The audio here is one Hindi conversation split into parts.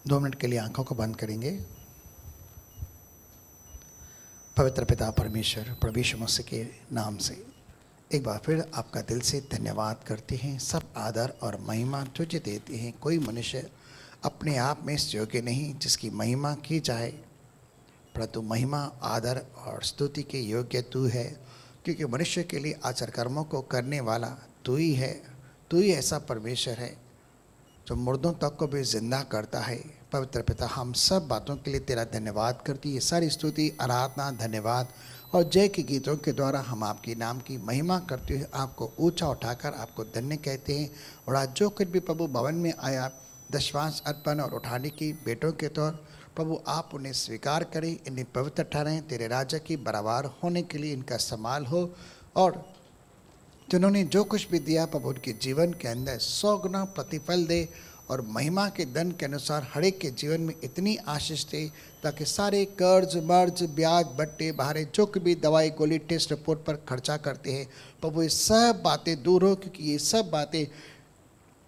2 मिनट के लिए आंखों को बंद करेंगे। पवित्र पिता परमेश्वर, प्रभु यीशु मसीह के नाम से एक बार फिर आपका दिल से धन्यवाद करते हैं। सब आदर और महिमा तुझे देते हैं। कोई मनुष्य अपने आप में इस योग्य नहीं जिसकी महिमा की जाए, परंतु महिमा, आदर और स्तुति के योग्य तू है, क्योंकि मनुष्य के लिए आचार कर्मों को करने वाला तू ही है। तू ही ऐसा परमेश्वर है जो मुर्दों तक को भी जिंदा करता है। पवित्र पिता, हम सब बातों के लिए तेरा धन्यवाद करती है। सारी स्तुति, आराधना, धन्यवाद और जय के गीतों के द्वारा हम आपके नाम की महिमा करते हुए आपको ऊंचा उठाकर आपको धन्य कहते हैं। और आज जो कुछ भी प्रभु भवन में आया, दशवांश अर्पण और उठाने की बेटों के तौर, प्रभु आप उन्हें स्वीकार करें, इन्हें पवित्र ठहराएं। तेरे राज्य की बराबर होने के लिए इनका संभाल हो, और जिन्होंने जो कुछ भी दिया प्रभु उनके जीवन के अंदर 100 गुना प्रतिफल दे, और महिमा के दंड के अनुसार हर एक के जीवन में इतनी आशीष दे ताकि सारे कर्ज, मर्ज, ब्याज, बट्टे, बहारे, जो भी दवाई, गोली, टेस्ट रिपोर्ट पर खर्चा करते हैं, प्रभु ये सब बातें दूर हो, क्योंकि ये सब बातें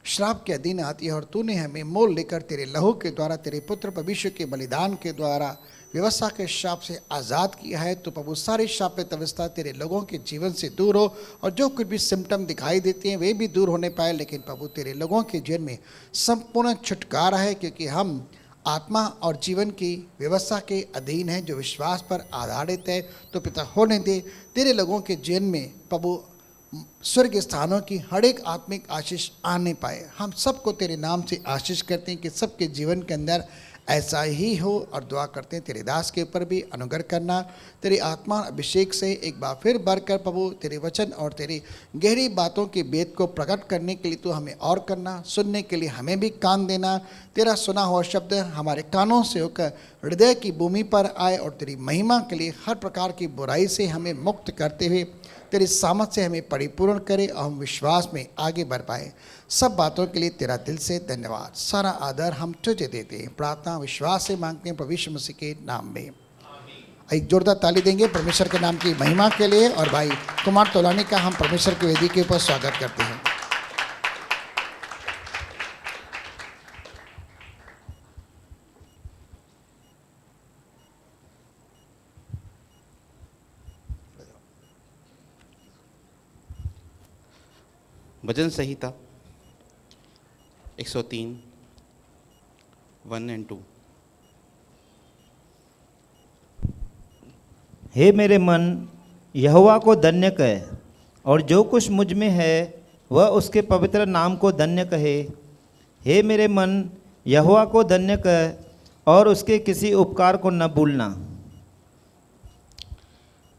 श्राप के अधीन आती है। और तूने हमें मोल लेकर तेरे लहू के द्वारा, तेरे पुत्र भविष्य के बलिदान के द्वारा व्यवस्था के शाप से आज़ाद किया है। तो प्रभु सारी शापित अवस्था तेरे लोगों के जीवन से दूर हो, और जो कुछ भी सिम्टम दिखाई देते हैं वे भी दूर होने पाए। लेकिन प्रभु तेरे लोगों के जीवन में संपूर्ण छुटकारा है, क्योंकि हम आत्मा और जीवन की व्यवस्था के अधीन है जो विश्वास पर आधारित है। तो पिता होने दे तेरे लोगों के जीवन में प्रभु स्वर्ग स्थानों की हर एक आत्मिक आशीष आने पाए। हम सबको तेरे नाम से आशीष करते हैं कि सबके जीवन के अंदर ऐसा ही हो, और दुआ करते हैं तेरे दास के ऊपर भी अनुग्रह करना। तेरी आत्मा अभिषेक से एक बार फिर बढ़कर प्रभु तेरे वचन और तेरी गहरी बातों के भेद को प्रकट करने के लिए तू हमें और करना, सुनने के लिए हमें भी कान देना। तेरा सुना हुआ शब्द हमारे कानों से होकर हृदय की भूमि पर आए, और तेरी महिमा के लिए हर प्रकार की बुराई से हमें मुक्त करते हुए तेरी सामर्थ से हमें परिपूर्ण करे, और हम विश्वास में आगे बढ़ पाए। सब बातों के लिए तेरा दिल से धन्यवाद। सारा आदर हम तुझे देते हैं। प्रार्थना विश्वास से मांगते हैं प्रभु यीशु मसीह के नाम में। एक जोरदार ताली देंगे परमेश्वर के नाम की महिमा के लिए। और भाई कुमार तोलानी का हम परमेश्वर की वेदी के ऊपर स्वागत करते हैं। भजन संहिता 103 1 और 2। हे मेरे मन, यहोवा को धन्य कहे, और जो कुछ मुझ में है वह उसके पवित्र नाम को धन्य कहे। हे मेरे मन, यहोवा को धन्य कहे, और उसके किसी उपकार को न भूलना।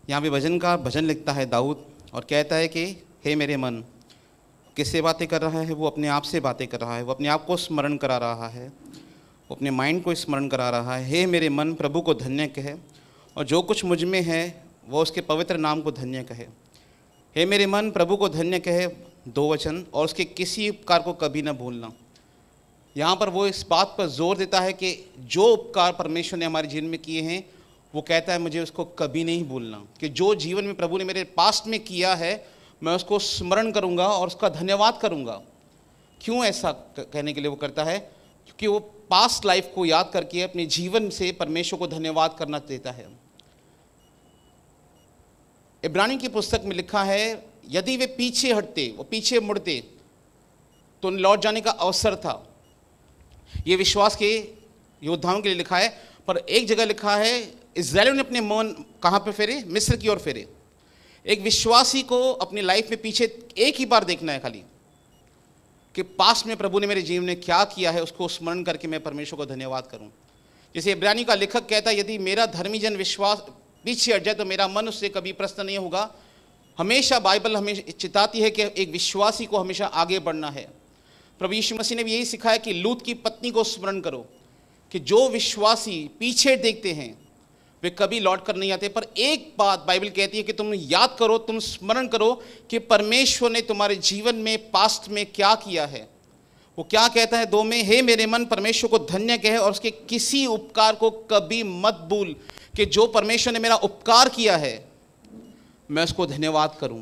यहाँ पे भजन लिखता है दाऊद, और कहता है कि हे मेरे मन, किससे बातें कर रहा है? वो अपने आप से बातें कर रहा है। वो अपने आप को स्मरण करा रहा है, वो अपने माइंड को स्मरण करा रहा है। हे मेरे मन, प्रभु को धन्य कहे, और जो कुछ मुझ में है वो उसके पवित्र नाम को धन्य कहे। हे मेरे मन, प्रभु को धन्य कहे, 2 वचन, और उसके किसी उपकार को कभी न भूलना। यहाँ पर वो इस बात पर जोर देता है कि जो उपकार परमेश्वर ने हमारे जीवन में किए हैं, वो कहता है मुझे उसको कभी नहीं भूलना। कि जो जीवन में प्रभु ने मेरे पास्ट में किया है, मैं उसको स्मरण करूंगा और उसका धन्यवाद करूंगा। क्यों ऐसा कहने के लिए वो करता है? क्योंकि वो पास्ट लाइफ को याद करके अपने जीवन से परमेश्वर को धन्यवाद करना देता है। इब्रानी की पुस्तक में लिखा है, यदि वे पीछे हटते, वो पीछे मुड़ते, तो लौट जाने का अवसर था। ये विश्वास के योद्धाओं के लिए लिखा है। पर एक जगह लिखा है, इस्राएलियों ने अपने मन कहाँ पे फेरे? मिस्र की ओर फेरे। एक विश्वासी को अपनी लाइफ में पीछे एक ही बार देखना है खाली, कि पास्ट में प्रभु ने मेरे जीवन में क्या किया है, उसको स्मरण करके मैं परमेश्वर को धन्यवाद करूं। जैसे इब्रानी का लेखक कहता है, यदि मेरा धर्मी जन विश्वास पीछे हट जाए तो मेरा मन उससे कभी प्रसन्न नहीं होगा। हमेशा बाइबल हमें चिताती है कि एक विश्वासी को हमेशा आगे बढ़ना है। प्रभु यीशु मसीह ने भी यही सिखाया कि लूत की पत्नी को स्मरण करो, कि जो विश्वासी पीछे देखते हैं वे कभी लौट कर नहीं आते। पर एक बात बाइबल कहती है कि तुम याद करो, तुम स्मरण करो कि परमेश्वर ने तुम्हारे जीवन में पास्ट में क्या किया है। वो क्या कहता है 2 में, हे मेरे मन, परमेश्वर को धन्य कहे, और उसके किसी उपकार को कभी मत भूल। कि जो परमेश्वर ने मेरा उपकार किया है, मैं उसको धन्यवाद करूं।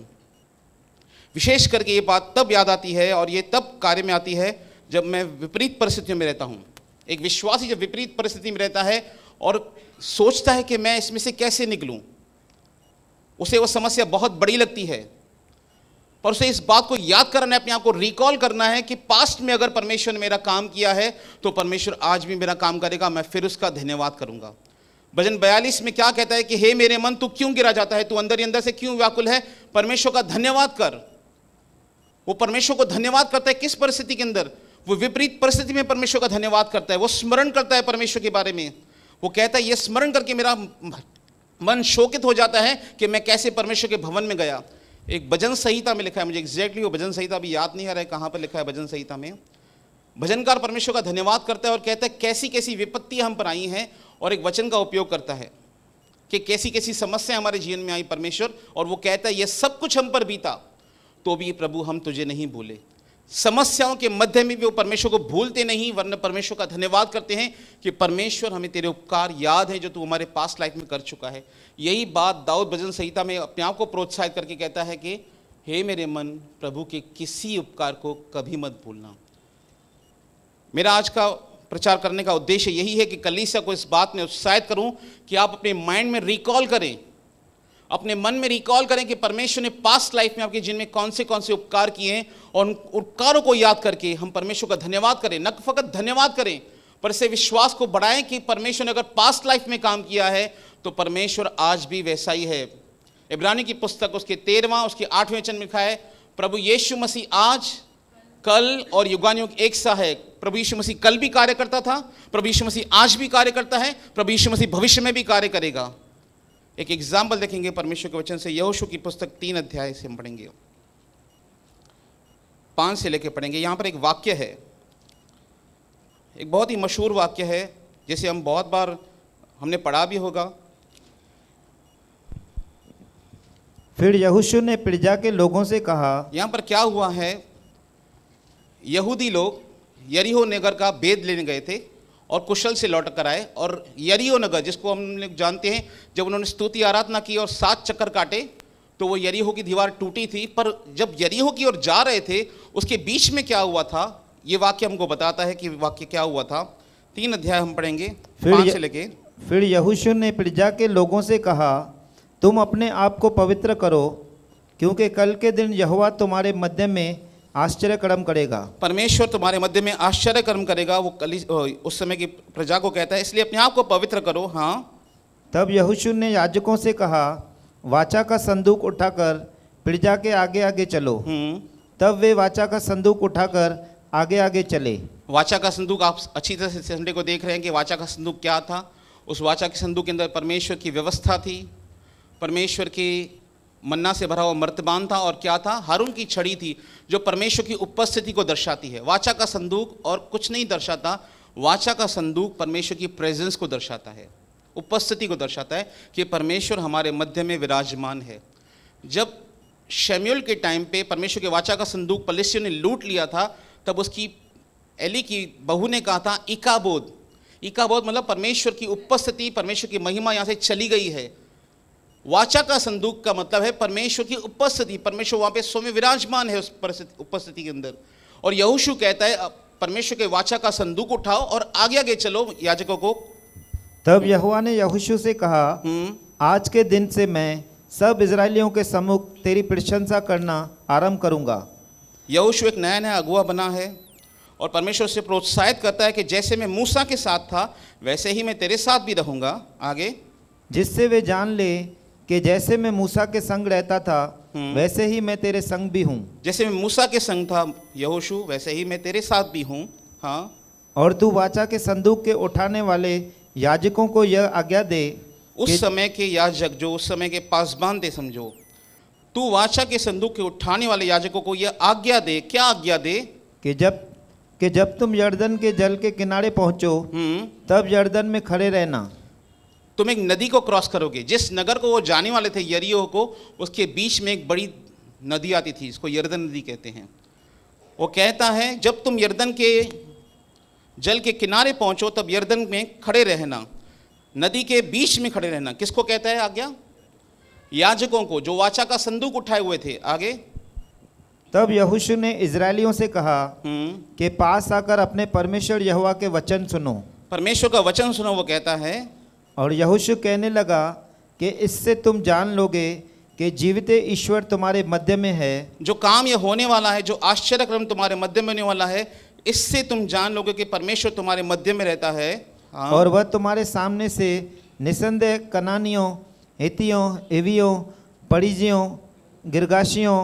विशेष करके ये बात तब याद आती है और ये तब कार्य में आती है जब मैं विपरीत परिस्थितियों में रहता हूं। एक विश्वासी जब विपरीत परिस्थिति में रहता है और सोचता है कि मैं इसमें से कैसे निकलूं, उसे वो समस्या बहुत बड़ी लगती है, पर उसे इस बात को याद करना है, अपने आप को रिकॉल करना है कि पास्ट में अगर परमेश्वर ने मेरा काम किया है तो परमेश्वर आज भी मेरा काम करेगा, मैं फिर उसका धन्यवाद करूंगा। भजन 42 में क्या कहता है कि हे मेरे मन तू क्यों गिरा जाता है, तू अंदर ही अंदर से क्यों व्याकुल है, परमेश्वर का धन्यवाद कर। वो परमेश्वर को धन्यवाद करता है किस परिस्थिति के अंदर, वो विपरीत परिस्थिति में परमेश्वर का धन्यवाद करता है, वो स्मरण करता है परमेश्वर के बारे में। वो कहता है ये स्मरण करके मेरा मन शोकित हो जाता है कि मैं कैसे परमेश्वर के भवन में गया। एक भजन संहिता में लिखा है, मुझे एग्जैक्टली वो भजन संहिता अभी याद नहीं आ रहा है कहाँ पर लिखा है भजन संहिता में। भजनकार परमेश्वर का धन्यवाद करता है और कहता है कैसी कैसी विपत्ति हम पर आई हैं, और एक वचन का उपयोग करता है कि कैसी कैसी समस्या हमारे जीवन में आई परमेश्वर, और वो कहता है ये सब कुछ हम पर बीता तो भी प्रभु हम तुझे नहीं भूले। समस्याओं के मध्य में भी वो परमेश्वर को भूलते नहीं, वरना परमेश्वर का धन्यवाद करते हैं कि परमेश्वर हमें तेरे उपकार याद है जो तू हमारे पास्ट लाइफ में कर चुका है। यही बात दाऊद भजन संहिता में अपने आप को प्रोत्साहित करके कहता है कि हे मेरे मन प्रभु के किसी उपकार को कभी मत भूलना। मेरा आज का प्रचार करने का उद्देश्य यही है कि कलीसिया को इस बात में उत्साहित करूं कि आप अपने माइंड में रिकॉल करें, अपने मन में रिकॉल करें कि परमेश्वर ने पास्ट लाइफ में आपके जीवन में कौन से उपकार किए हैं, और उन उपकारों को याद करके हम परमेश्वर का धन्यवाद करें। न फकत धन्यवाद करें पर इससे विश्वास को बढ़ाएं कि परमेश्वर ने अगर पास्ट लाइफ में काम किया है तो परमेश्वर आज भी वैसा ही है। इब्रानी की पुस्तक उसके 13वां उसके 8वें वचन में लिखा है प्रभु यीशु मसीह आज कल और युगानुयुग एक सा है। प्रभु यीशु मसीह कल भी कार्य करता था, प्रभु यीशु मसीह आज भी कार्य करता है, प्रभु यीशु मसीह भविष्य में भी कार्य करेगा। एक एग्जाम्पल देखेंगे परमेश्वर के वचन से, यहोशू की पुस्तक 3 अध्याय से हम पढ़ेंगे, 5 से लेकर पढ़ेंगे। यहाँ पर एक वाक्य है, एक बहुत ही मशहूर वाक्य है जिसे हम बहुत बार हमने पढ़ा भी होगा। फिर यहोशू ने प्रजा के लोगों से कहा, यहाँ पर क्या हुआ है, यहूदी लोग यरीहो नगर का भेद लेने गए थे और कुशल से लौट कर आए, और यरीहो नगर जिसको हम लोग जानते हैं, जब उन्होंने स्तुति आराधना की और 7 चक्कर काटे तो वो यरीहो की दीवार टूटी थी। पर जब यरीहो की ओर जा रहे थे उसके बीच में क्या हुआ था, ये वाक्य हमको बताता है कि वाक्य क्या हुआ था। 3 अध्याय हम पढ़ेंगे 5 से लेके। फिर यहोशू ने प्रजा के लोगों से कहा, तुम अपने आप को पवित्र करो, क्योंकि कल के दिन यहोवा तुम्हारे मध्य में आश्चर्य कर्म करेगा। परमेश्वर तुम्हारे मध्य में आश्चर्य कर्म करेगा, वो उस समय की प्रजा को कहता है, इसलिए अपने आप को पवित्र करो। हाँ, तब यहोशू ने याजकों से कहा, वाचा का संदूक उठाकर प्रजा के आगे आगे चलो। तब वे वाचा का संदूक उठाकर आगे आगे चले। वाचा का संदूक, आप अच्छी तरह से संडे को देख रहे हैं कि वाचा का संदूक क्या था। उस वाचा के संदूक के अंदर परमेश्वर की व्यवस्था थी, परमेश्वर की मन्ना से भरा हुआ मर्तबान था, और क्या था, हारून की छड़ी थी जो परमेश्वर की उपस्थिति को दर्शाती है। वाचा का संदूक और कुछ नहीं दर्शाता, वाचा का संदूक परमेश्वर की प्रेजेंस को दर्शाता है, उपस्थिति को दर्शाता है कि परमेश्वर हमारे मध्य में विराजमान है। जब शमूएल के टाइम पे परमेश्वर के वाचा का संदूक पलिश्तियों ने लूट लिया था, तब उसकी एली की बहू ने कहा था इकाबोद। इकाबोद मतलब परमेश्वर की उपस्थिति, परमेश्वर की महिमा यहाँ से चली गई है। वाचा का संदूक का मतलब है परमेश्वर की उपस्थिति, परमेश्वर वहाँ पे स्वयं विराजमान है उस उपस्थिति के अंदर। और यहोशू कहता है परमेश्वर के वाचा का संदूक उठाओ और आगे आगे चलो याजकों को। तब यहोवा ने यहोशू से कहा, आज के दिन से मैं सब इजरायलियों के सम्मुख तेरी प्रशंसा करना आरंभ करूंगा। यहोशू एक नया नया अगुआ बना है और परमेश्वर से प्रोत्साहित करता है कि जैसे मैं मूसा के साथ था वैसे ही मैं तेरे साथ भी रहूंगा। आगे, जिससे वे जान ले कि जैसे मैं मूसा के संग रहता था वैसे ही मैं तेरे संग भी हूँ। जैसे मैं मूसा के संग था यहोशू, वैसे ही मैं तेरे साथ भी हूँ। हाँ, और तू वाचा के संदूक के उठाने वाले याजकों को यह आज्ञा दे, उस समय के याजक जो उस समय के पासबान थे, समझो, तू वाचा के संदूक के उठाने वाले याजकों को यह आज्ञा दे। क्या आज्ञा दे? कि जब तुम यरदन के जल के किनारे पहुंचो तब यरदन में खड़े रहना। तुम एक नदी को क्रॉस करोगे। जिस नगर को वो जाने वाले थे यरीहो को, उसके बीच में एक बड़ी नदी आती थी, इसको यरदन नदी कहते हैं। वो कहता है जब तुम यरदन के जल के किनारे पहुंचो तब यरदन में खड़े रहना, नदी के बीच में खड़े रहना। किसको कहता है आज्ञा? याजकों को, जो वाचा का संदूक उठाए हुए थे। आगे, तब यहोशू ने इजरायलियों से कहा हम्म, कि पास आकर अपने परमेश्वर यहोवा के वचन सुनो। परमेश्वर का वचन सुनो, वो कहता है। और यहोशू कहने लगा कि इससे तुम जान लोगे कि जीवित ईश्वर तुम्हारे मध्य में है, जो काम यह होने वाला है, जो आश्चर्य क्रम तुम्हारे मध्य में होने वाला है, इससे तुम जान लोगे कि परमेश्वर तुम्हारे मध्य में रहता है। हाँ। और वह तुम्हारे सामने से निसंदेह कनानियों, हित्तियों, एवियों, परिज्जियों, गिरगाशियों,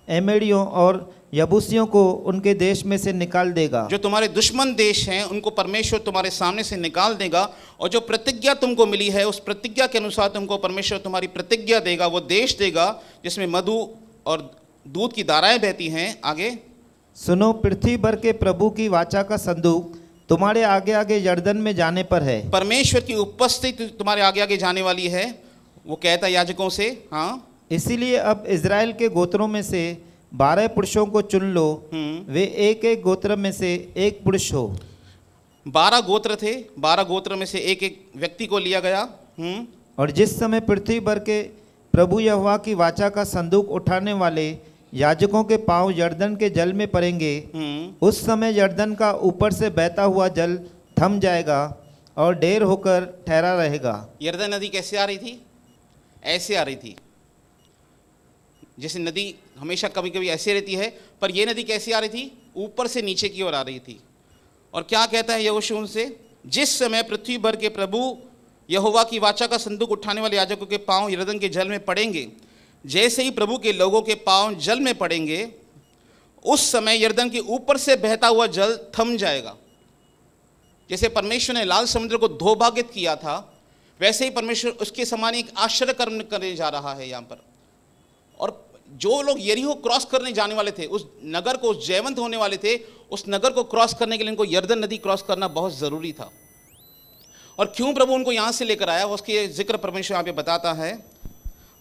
एमेड़ियों और यबूसियों को उनके देश में से निकाल देगा। जो तुम्हारे दुश्मन देश हैं उनको परमेश्वर तुम्हारे सामने से निकाल देगा, और जो प्रतिज्ञा तुमको मिली है उस प्रतिज्ञा के अनुसार तुमको परमेश्वर तुम्हारी प्रतिज्ञा देगा, वो देश देगा जिसमें मधु और दूध की धाराएं बहती हैं। आगे सुनो, पृथ्वी भर के प्रभु की वाचा का संदूक तुम्हारे आगे आगे यरदन में जाने पर है। परमेश्वर की उपस्थिति तुम्हारे आगे आगे जाने वाली है, वो कहता है याजकों से। हाँ, इसीलिए अब इज़राइल के गोत्रों में से 12 पुरुषों को चुन लो, वे एक एक गोत्र में से एक पुरुष हो। 12 गोत्र थे, 12 गोत्र में से एक एक व्यक्ति को लिया गया। और जिस समय पृथ्वी भर के प्रभु यहोवा की वाचा का संदूक उठाने वाले याजकों के पांव यरदन के जल में पड़ेंगे, उस समय यरदन का ऊपर से बहता हुआ जल थम जाएगा और ढेर होकर ठहरा रहेगा। यरदन नदी कैसे आ रही थी? ऐसे आ रही थी। जैसे नदी हमेशा कभी कभी ऐसे रहती है, पर यह नदी कैसे आ रही थी? ऊपर से नीचे की ओर आ रही थी। और क्या कहता है यहोशू उनसे? जिस समय पृथ्वी भर के प्रभु यहोवा की वाचा का संदूक उठाने वाले याजकों के पांव यरदन के जल में पड़ेंगे, जैसे ही प्रभु के लोगों के पांव जल में पड़ेंगे, उस समय यरदन के ऊपर से बहता हुआ जल थम जाएगा। जैसे परमेश्वर ने लाल समुद्र को धोभागित किया था, वैसे ही परमेश्वर उसके समान एक आश्चर्य कर्म करने जा रहा है यहाँ पर। और जो लोग यरीहो क्रॉस करने जाने वाले थे, उस नगर को, उस जयवंत होने वाले थे, उस नगर को क्रॉस करने के लिए उनको यरदन नदी क्रॉस करना बहुत ज़रूरी था। और क्यों प्रभु उनको यहाँ से लेकर आया, उसके जिक्र परमेश्वर यहाँ पे बताता है।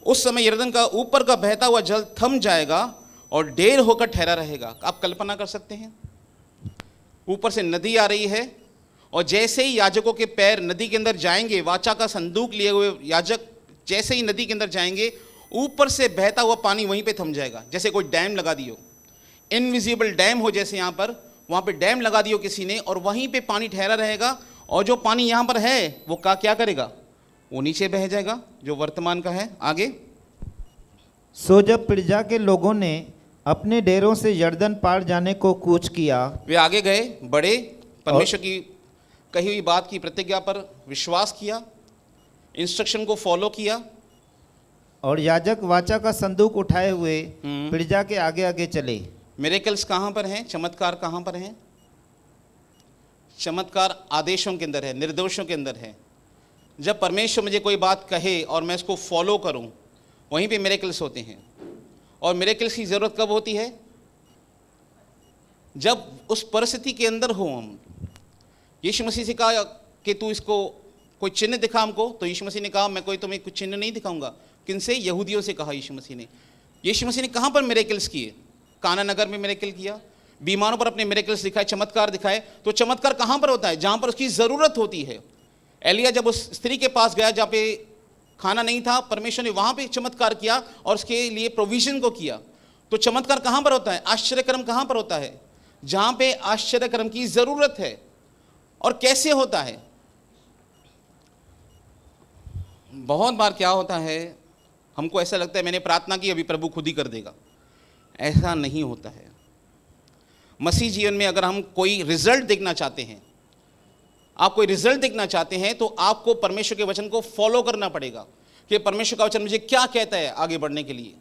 उस समय यरदन का ऊपर का बहता हुआ जल थम जाएगा और ढेर होकर ठहरा रहेगा। आप कल्पना कर सकते हैं, ऊपर से नदी आ रही है, और जैसे ही याजकों के पैर नदी के अंदर जाएंगे, वाचा का संदूक लिए हुए याजक जैसे ही नदी के अंदर जाएंगे, ऊपर से बहता हुआ पानी वहीं पे थम जाएगा। जैसे कोई डैम लगा दियो, इनविजिबल डैम हो, जैसे यहाँ पर, वहाँ पे डैम लगा दियो किसी ने, और वहीं पे पानी ठहरा रहेगा। और जो पानी यहाँ पर है वो क्या करेगा? वो नीचे बह जाएगा, जो वर्तमान का है। आगे, सो जब प्रजा के लोगों ने अपने डेरों से यरदन पार जाने को कूच किया, वे आगे गए, बढ़े, परमेश्वर की कही हुई बात की प्रतिज्ञा पर विश्वास किया, इंस्ट्रक्शन को फॉलो किया, और याजक वाचा का संदूक उठाए हुए प्रजा के आगे आगे चले। मिरेकल्स कहाँ पर हैं? चमत्कार कहाँ पर हैं? चमत्कार आदेशों के अंदर है, निर्देशों के अंदर है। जब परमेश्वर मुझे कोई बात कहे और मैं इसको फॉलो करूं, वहीं पे मिरेकल्स होते हैं। और मिरेकल्स की ज़रूरत कब होती है? जब उस परिस्थिति के अंदर हो हम। यीशु मसीह से कहा कि तू इसको कोई चिन्ह दिखा हमको, तो यीशु मसीह ने कहा मैं कोई तुम्हें कुछ चिन्ह नहीं दिखाऊंगा। किनसे? यहूदियों से कहा यीशु मसीह ने। यीशु मसीह ने कहाँ पर मिरेकल्स किए? काना नगर में मिरेकल किया, बीमारों पर अपने मिरेकल्स दिखाए, चमत्कार दिखाए। तो चमत्कार कहाँ पर होता है? जहाँ पर उसकी ज़रूरत होती है। एलिया जब उस स्त्री के पास गया जहाँ पे खाना नहीं था, परमेश्वर ने वहाँ पे चमत्कार किया और उसके लिए प्रोविजन को किया। तो चमत्कार कहाँ पर होता है? आश्चर्यक्रम कहाँ पर होता है? जहाँ पे आश्चर्यक्रम की ज़रूरत है। और कैसे होता है? बहुत बार क्या होता है, हमको ऐसा लगता है मैंने प्रार्थना की, अभी प्रभु खुद ही कर देगा। ऐसा नहीं होता है। मसीह जीवन में अगर हम कोई रिजल्ट देखना चाहते हैं, आप कोई रिजल्ट देखना चाहते हैं, तो आपको परमेश्वर के वचन को फॉलो करना पड़ेगा कि परमेश्वर का वचन मुझे क्या कहता है आगे बढ़ने के लिए।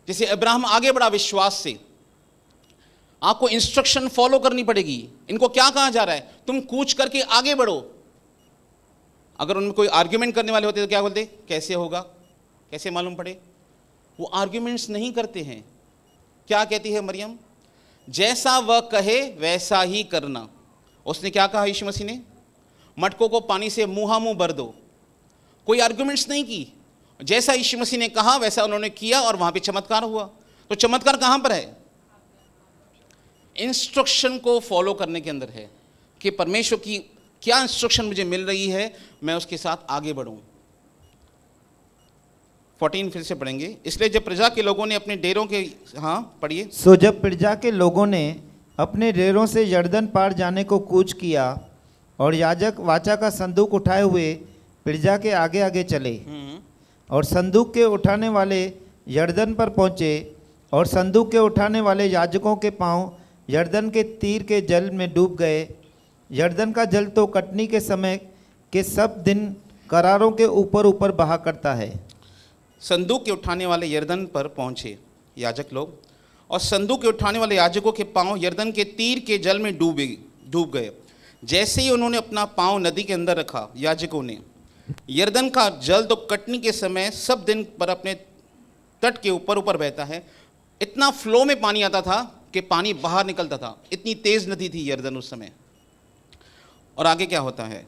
जैसे अब्राहम आगे बढ़ा विश्वास से, आपको इंस्ट्रक्शन फॉलो करनी पड़ेगी। इनको क्या कहा जा रहा है? तुम कूच करके आगे बढ़ो। अगर उनमें कोई आर्ग्यूमेंट करने वाले होते तो क्या बोलते? कैसे होगा, कैसे मालूम पड़े? वो आर्ग्यूमेंट्स नहीं करते हैं। क्या कहती है मरियम? जैसा वह कहे वैसा ही करना। उसने क्या कहा यीशु मसीह ने? मटकों को पानी से मुंह भर दो। कोई आर्ग्यूमेंट्स नहीं की, जैसा यीशु मसीह ने कहा वैसा उन्होंने किया और वहां पे चमत्कार हुआ। तो चमत्कार कहां पर है? इंस्ट्रक्शन को फॉलो करने के अंदर है कि परमेश्वर की क्या इंस्ट्रक्शन मुझे मिल रही है, मैं उसके साथ आगे बढ़ूं। 14 फिर से पढ़ेंगे। इसलिए जब प्रजा के लोगों ने अपने डेरों के, हाँ पढ़िए। सो जब प्रजा के लोगों ने अपने डेरों से यरदन पार जाने को कूच किया और याजक वाचा का संदूक उठाए हुए प्रजा के आगे आगे चले और संदूक के उठाने वाले यरदन पर पहुँचे और संदूक के उठाने वाले याजकों के पांव यरदन के तीर के जल में डूब गए। यरदन का जल तो कटनी के समय के सब दिन करारों के ऊपर ऊपर बहा करता है। संदूक के उठाने वाले यरदन पर पहुंचे याजक लोग, और संदूक के उठाने वाले याजकों के पांव यरदन के तीर के जल में डूब गए। जैसे ही उन्होंने अपना पांव नदी के अंदर रखा, याजकों ने, यरदन का जल तो कटनी के समय सब दिन पर अपने तट के ऊपर ऊपर बहता है। इतना फ्लो में पानी आता था कि पानी बाहर निकलता था, इतनी तेज नदी थी यरदन उस समय। और आगे क्या होता है?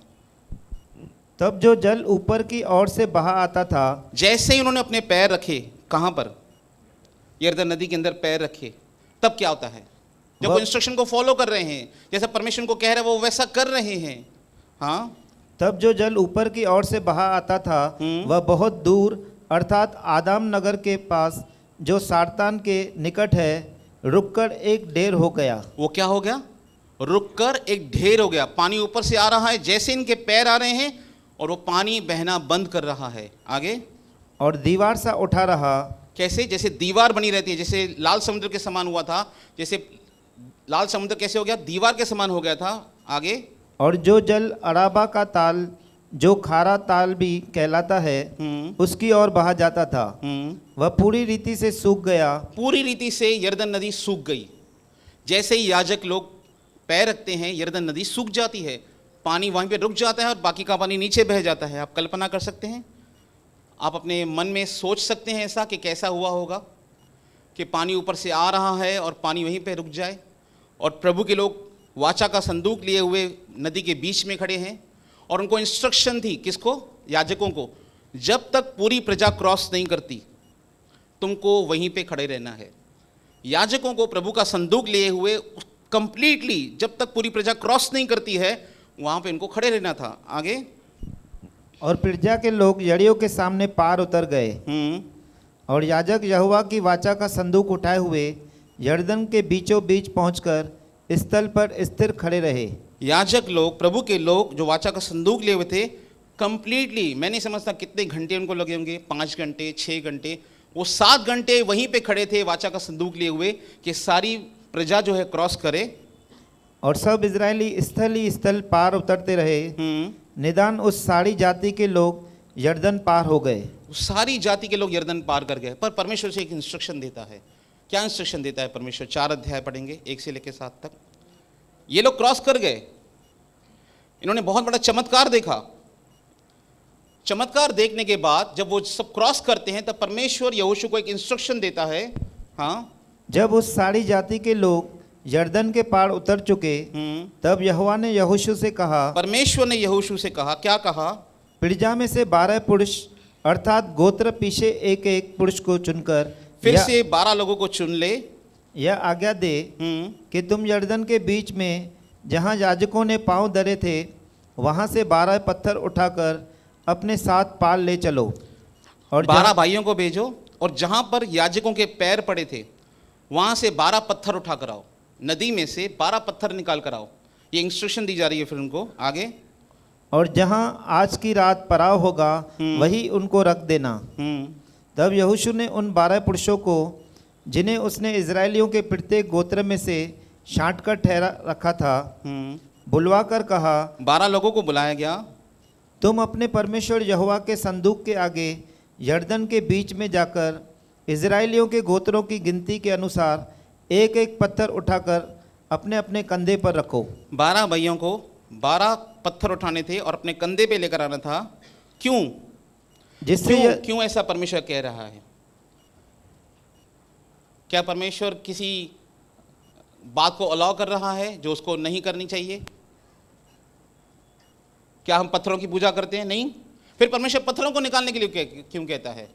तब जो जल ऊपर की ओर से बहा आता था, जैसे ही उन्होंने अपने पैर रखे, कहाँ पर? यरदन नदी के अंदर पैर रखे, तब क्या होता है? जब वो इंस्ट्रक्शन को फॉलो कर रहे हैं, जैसा परमेश्वर को कह रहे हैं वो वैसा कर रहे हैं। हाँ, तब जो जल ऊपर की ओर से बहा आता था वह बहुत दूर अर्थात आदाम नगर के पास जो सारतान के निकट है रुककर एक ढेर हो गया। वो क्या हो गया? रुककर एक ढेर हो गया। पानी ऊपर से आ रहा है, जैसे इनके पैर आ रहे हैं और वो पानी बहना बंद कर रहा है। आगे, और दीवार सा उठा रहा। कैसे? जैसे दीवार बनी रहती है, जैसे लाल समुद्र के समान हुआ था। जैसे लाल समुद्र कैसे हो गया? दीवार के समान हो गया था। आगे, और जो जल अराबा का ताल जो खारा ताल भी कहलाता है उसकी ओर बहा जाता था, वह पूरी रीति से सूख गया। पूरी रीति से यरदन नदी सूख गई। जैसे ही याजक लोग पैर रखते हैं, यरदन नदी सूख जाती है, पानी वहीं पे रुक जाता है और बाकी का पानी नीचे बह जाता है। आप कल्पना कर सकते हैं, आप अपने मन में सोच सकते हैं ऐसा कि कैसा हुआ होगा कि पानी ऊपर से आ रहा है और पानी वहीं पे रुक जाए, और प्रभु के लोग वाचा का संदूक लिए हुए नदी के बीच में खड़े हैं, और उनको इंस्ट्रक्शन थी, किसको? याजकों को, जब तक पूरी प्रजा क्रॉस नहीं करती तुमको वहीं पे खड़े रहना है। याजकों को प्रभु का संदूक लिए हुए कंप्लीटली जब तक पूरी प्रजा क्रॉस नहीं करती है वहाँ पे इनको खड़े रहना था। आगे, और प्रजा के लोग यरीहो के सामने पार उतर गए और याजक यहोवा की वाचा का संदूक उठाए हुए यरदन के बीचों बीच पहुंचकर स्थल पर स्थिर खड़े रहे। याजक लोग, प्रभु के लोग जो वाचा का संदूक लिए हुए थे, कंप्लीटली, मैं नहीं समझता कितने घंटे उनको लगे होंगे, 5 घंटे 6 घंटे, वो 7 घंटे वहीं पे खड़े थे वाचा का संदूक लिए हुए कि सारी प्रजा जो है क्रॉस करे। और सब इजरायली स्थल ही स्थल पार उतरते रहे, निदान उस सारी जाति के लोग यरदन पार हो गए। सारी जाति के लोग यरदन पार कर गए। पर परमेश्वर से एक इंस्ट्रक्शन देता है। क्या इंस्ट्रक्शन देता है परमेश्वर? 4 अध्याय पढ़ेंगे, 1 से लेकर 7 तक। ये लोग क्रॉस कर गए, इन्होंने बहुत बड़ा चमत्कार देखा। चमत्कार देखने के बाद जब वो सब क्रॉस करते हैं तब परमेश्वर यहोशू को एक इंस्ट्रक्शन देता है। हाँ, जब उस सारी जाति के लोग यरदन के पार उतर चुके तब यहोवा ने यहोशू से कहा, परमेश्वर ने यहोशू से कहा, क्या कहा? प्रजा में से 12 पुरुष अर्थात गोत्र पीछे एक एक पुरुष को चुनकर फिर से 12 लोगों को चुन ले, यह आज्ञा दे कि तुम यरदन के बीच में जहाँ याजकों ने पांव धरे थे वहाँ से 12 पत्थर उठाकर अपने साथ पार ले चलो, और 12 भाइयों को भेजो, और जहाँ पर याजकों के पैर पड़े थे वहाँ से 12 पत्थर उठा कर आओ, नदी में से 12 पत्थर निकाल कर आओ। ये इंस्ट्रक्शन दी जा रही है फिर उनको। आगे, और जहाँ आज की रात पड़ाव होगा वही उनको रख देना। तब यहोशू ने उन 12 पुरुषों को जिन्हें उसने इजरायलियों के प्रत्येक गोत्र में से छांट कर ठहरा रखा था बुलवा कर कहा, 12 लोगों को बुलाया गया, तुम अपने परमेश्वर यहोवा के संदूक के आगे यरदन के बीच में जाकर इजरायलियों के गोत्रों की गिनती के अनुसार एक एक पत्थर उठाकर अपने अपने कंधे पर रखो। 12 भाइयों को 12 पत्थर उठाने थे और अपने कंधे पे लेकर आना था। क्यों? जिससे क्यों ऐसा परमेश्वर कह रहा है? क्या परमेश्वर किसी बात को अलाउ कर रहा है जो उसको नहीं करनी चाहिए? क्या हम पत्थरों की पूजा करते हैं? नहीं। फिर परमेश्वर पत्थरों को निकालने के लिए क्यों कहता है?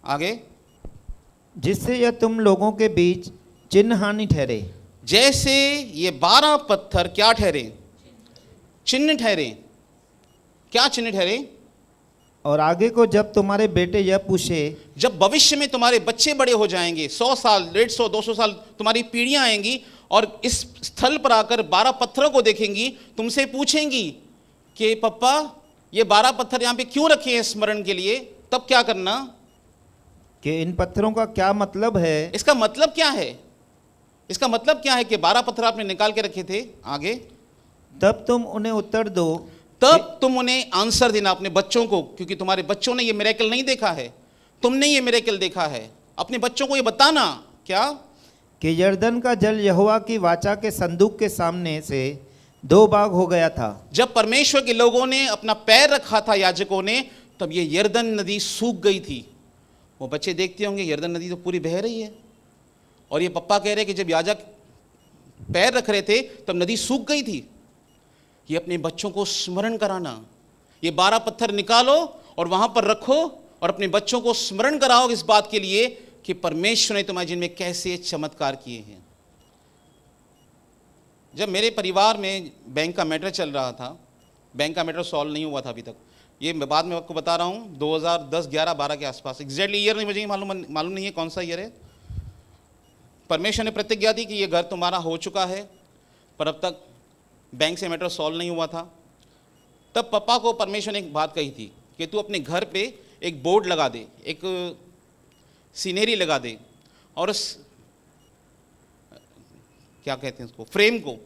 आगे, जिससे यह तुम लोगों के बीच चिन्ह हानि ठहरे। जैसे ये 12 पत्थर क्या ठहरे? चिन्ह ठहरे। क्या चिन्ह ठहरे? और आगे को जब तुम्हारे बेटे यह पूछे जब भविष्य में तुम्हारे बच्चे बड़े हो जाएंगे, 100 साल, 150, 200 साल तुम्हारी पीढ़ियां आएंगी और इस स्थल पर आकर 12 पत्थरों को देखेंगी, तुमसे पूछेंगी कि पप्पा ये 12 पत्थर यहाँ पे क्यों रखे हैं स्मरण के लिए, तब क्या करना? कि इन पत्थरों का क्या मतलब है। इसका मतलब क्या है? इसका मतलब क्या है कि 12 पत्थर आपने निकाल के रखे थे? आगे तब तुम उन्हें उत्तर दो, तब तुम उन्हें आंसर देना अपने बच्चों को, क्योंकि तुम्हारे बच्चों ने ये मिरेकल नहीं देखा है, तुमने ये मिरेकल देखा है। अपने बच्चों को ये बताना क्या कि यरदन का जल यहोवा की वाचा के संदूक के सामने से 2 भाग हो गया था। जब परमेश्वर के लोगों ने अपना पैर रखा था, याजकों ने, तब ये यरदन नदी सूख गई थी। वो बच्चे देखते होंगे यरदन नदी तो पूरी बह रही है, और ये पप्पा कह रहे कि जब याजक पैर रख रहे थे तब नदी सूख गई थी। ये अपने बच्चों को स्मरण कराना, ये 12 पत्थर निकालो और वहां पर रखो और अपने बच्चों को स्मरण कराओ इस बात के लिए कि परमेश्वर ने तुम्हारे जिनमें कैसे चमत्कार किए हैं। जब मेरे परिवार में बैंक का मैटर चल रहा था, बैंक का मैटर सॉल्व नहीं हुआ था अभी तक, ये मैं बाद में आपको बता रहा हूँ, 2010, 11, 12 के आसपास, एग्जैक्टली ईयर नहीं मुझे मालूम नहीं है कौन सा ईयर है। परमेश्वर ने प्रतिज्ञा दी कि ये घर तुम्हारा हो चुका है, पर अब तक बैंक से मैटर सॉल्व नहीं हुआ था। तब पापा को परमेश्वर ने एक बात कही थी कि तू अपने घर पे एक बोर्ड लगा दे, एक सीनरी लगा दे, और उस क्या कहते हैं उसको, फ्रेम को,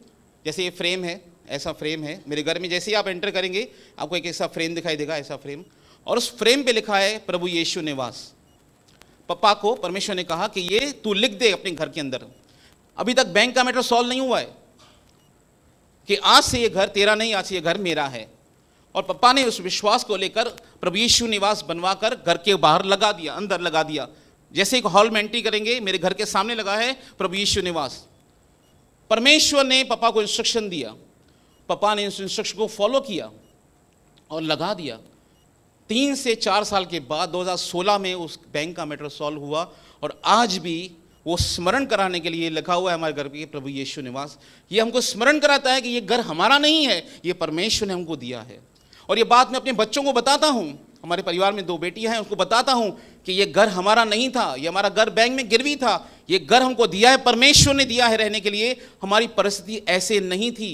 जैसे ये फ्रेम है, ऐसा फ्रेम है मेरे घर में, जैसे ही आप एंटर करेंगे आपको एक ऐसा फ्रेम दिखाई देगा, ऐसा फ्रेम, और उस फ्रेम पे लिखा है प्रभु यीशु निवास। पापा को परमेश्वर ने कहा कि ये तू लिख दे अपने घर के अंदर। अभी तक बैंक का मैटर सॉल्व नहीं हुआ है कि आज से ये घर तेरा नहीं, आज से ये घर मेरा है। और पापा ने उस विश्वास को लेकर प्रभु यीशु निवास बनवाकर घर के बाहर लगा दिया, अंदर लगा दिया। जैसे एक हॉल में एंट्री करेंगे, मेरे घर के सामने लगा है प्रभु यीशु निवास। परमेश्वर ने पापा को इंस्ट्रक्शन दिया, पापा ने उस इंस्ट्रक्शन को फॉलो किया और लगा दिया। 3 से 4 साल के बाद 2016 में उस बैंक का मैटर सॉल्व हुआ, और आज भी वो स्मरण कराने के लिए लिखा हुआ है हमारे घर पे प्रभु यीशु निवास। ये हमको स्मरण कराता है कि ये घर हमारा नहीं है, ये परमेश्वर ने हमको दिया है। और ये बात मैं अपने बच्चों को बताता हूँ, हमारे परिवार में 2 बेटियां हैं, उनको बताता हूँ कि ये घर हमारा नहीं था, ये हमारा घर बैंक में गिरवी था, ये घर हमको दिया है, परमेश्वर ने दिया है रहने के लिए, हमारी परिस्थिति ऐसे नहीं थी।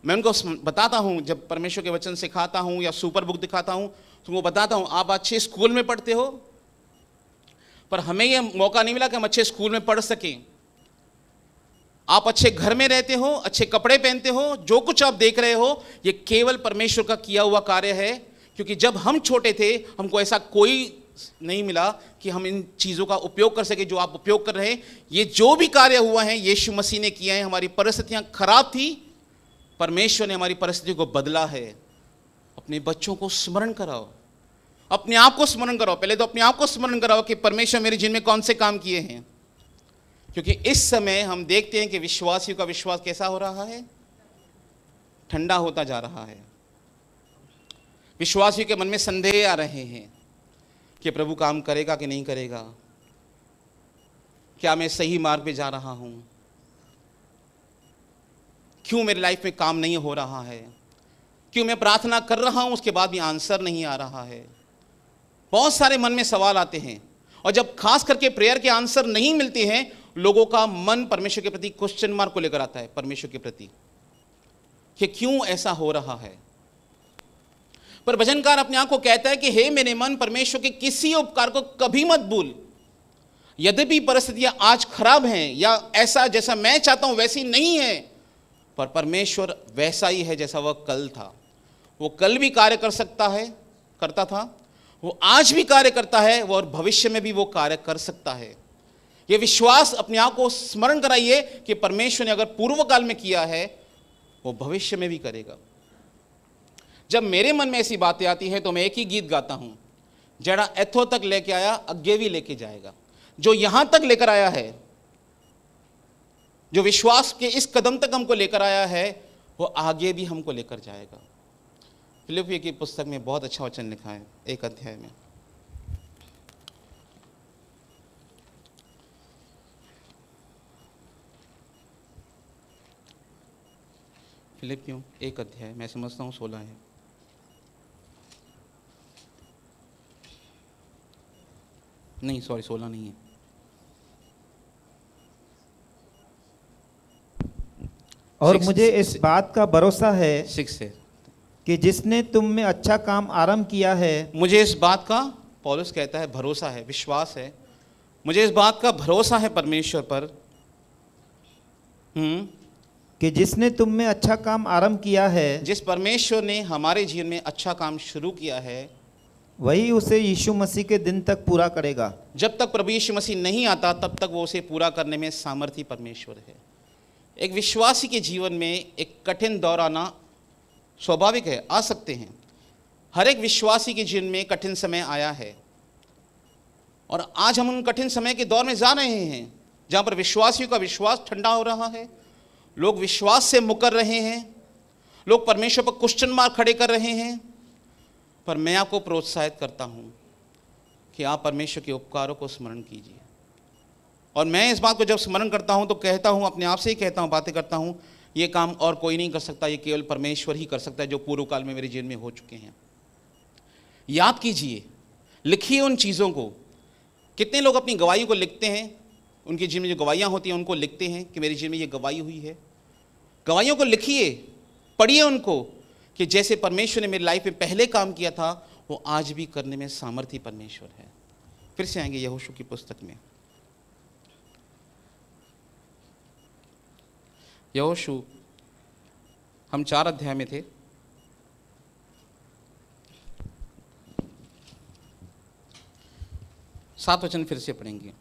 मैं उनको बताता हूँ, जब परमेश्वर के वचन सिखाता हूँ या सुपर बुक दिखाता हूँ तो उनको बताता हूँ, आप अच्छे स्कूल में पढ़ते हो, पर हमें यह मौका नहीं मिला कि हम अच्छे स्कूल में पढ़ सकें। आप अच्छे घर में रहते हो, अच्छे कपड़े पहनते हो, जो कुछ आप देख रहे हो ये केवल परमेश्वर का किया हुआ कार्य है, क्योंकि जब हम छोटे थे हमको ऐसा कोई नहीं मिला कि हम इन चीज़ों का उपयोग कर सके जो आप उपयोग कर रहे हैं। ये जो भी कार्य हुआ है यीशु मसीह ने किया है। हमारी परिस्थितियां खराब थी, परमेश्वर ने हमारी परिस्थिति को बदला है। अपने बच्चों को स्मरण कराओ, अपने आप को स्मरण कराओ, पहले तो अपने आप को स्मरण कराओ कि परमेश्वर मेरे जिन में कौन से काम किए हैं, क्योंकि इस समय हम देखते हैं कि विश्वासियों का विश्वास कैसा हो रहा है, ठंडा होता जा रहा है। विश्वासियों के मन में संदेह आ रहे हैं कि प्रभु काम करेगा कि नहीं करेगा, क्या मैं सही मार्ग पे जा रहा हूं, क्यों मेरी लाइफ में काम नहीं हो रहा है, क्यों मैं प्रार्थना कर रहा हूं उसके बाद भी आंसर नहीं आ रहा है। बहुत सारे मन में सवाल आते हैं, और जब खास करके प्रेयर के आंसर नहीं मिलते हैं, लोगों का मन परमेश्वर के प्रति क्वेश्चन मार्क को लेकर आता है, परमेश्वर के प्रति कि क्यों ऐसा हो रहा है। पर भजनकार अपने आप को कहता है कि हे मेरे मन, परमेश्वर के किसी उपकार को कभी मत भूल। यद्यपि परिस्थितियां आज खराब हैं या ऐसा जैसा मैं चाहता हूं वैसी नहीं है, पर परमेश्वर वैसा ही है जैसा वह कल था। वो कल भी कार्य कर सकता है, करता था, वो आज भी कार्य करता है, वो और भविष्य में भी वो कार्य कर सकता है। ये विश्वास अपने आप को स्मरण कराइए कि परमेश्वर ने अगर पूर्व काल में किया है वो भविष्य में भी करेगा। जब मेरे मन में ऐसी बातें आती हैं तो मैं एक ही गीत गाता हूं, जड़ा एथो तक लेके आया अगे भी लेके जाएगा। जो यहां तक लेकर आया है, जो विश्वास के इस कदम तक हमको लेकर आया है, वो आगे भी हमको लेकर जाएगा। फिलिप्पियों की पुस्तक में बहुत अच्छा वचन लिखा है, 1 अध्याय में। फिलिप्पियों 1 अध्याय, मैं समझता हूँ 16 है। नहीं, सॉरी 16 नहीं है। और Six- मुझे six- इस बात का भरोसा है 6 है। कि जिसने तुम में अच्छा काम आरंभ किया है मुझे इस बात का, पौलुस कहता है, भरोसा है, विश्वास है, मुझे इस बात का भरोसा है परमेश्वर पर कि जिसने तुम में अच्छा काम आरंभ किया है जिस परमेश्वर ने हमारे जीवन में अच्छा काम शुरू किया है, वही उसे यीशु मसीह के दिन तक पूरा करेगा। जब तक प्रभु यीशु मसीह नहीं आता तब तक वो उसे पूरा करने में सामर्थी परमेश्वर है। एक विश्वासी के जीवन में एक कठिन दौर आना स्वाभाविक है, आ सकते हैं। हर एक विश्वासी के जीवन में कठिन समय आया है और आज हम उन कठिन समय के दौर में जा रहे हैं जहाँ पर विश्वासियों का विश्वास ठंडा हो रहा है, लोग विश्वास से मुकर रहे हैं, लोग परमेश्वर पर क्वेश्चन मार्क खड़े कर रहे हैं। पर मैं आपको प्रोत्साहित करता हूँ कि आप परमेश्वर के उपकारों को स्मरण कीजिए। और मैं इस बात को जब स्मरण करता हूँ तो कहता हूँ, अपने आप से ही कहता हूँ, बातें करता हूँ, ये काम और कोई नहीं कर सकता, ये केवल परमेश्वर ही कर सकता है जो पूर्व काल में मेरे जीवन में हो चुके हैं। याद कीजिए, लिखिए उन चीज़ों को। कितने लोग अपनी गवाही को लिखते हैं, उनके जीवन में जो गवाहियाँ होती हैं उनको लिखते हैं कि मेरे जीवन में ये गवाही हुई है। गवाहियों को लिखिए, पढ़िए उनको, कि जैसे परमेश्वर ने मेरी लाइफ में पहले काम किया था वो आज भी करने में सामर्थी परमेश्वर है। फिर से आएंगे यहोशू की पुस्तक में। यहोशू, हम 4 अध्याय में थे। सात वचन फिर से पढ़ेंगे।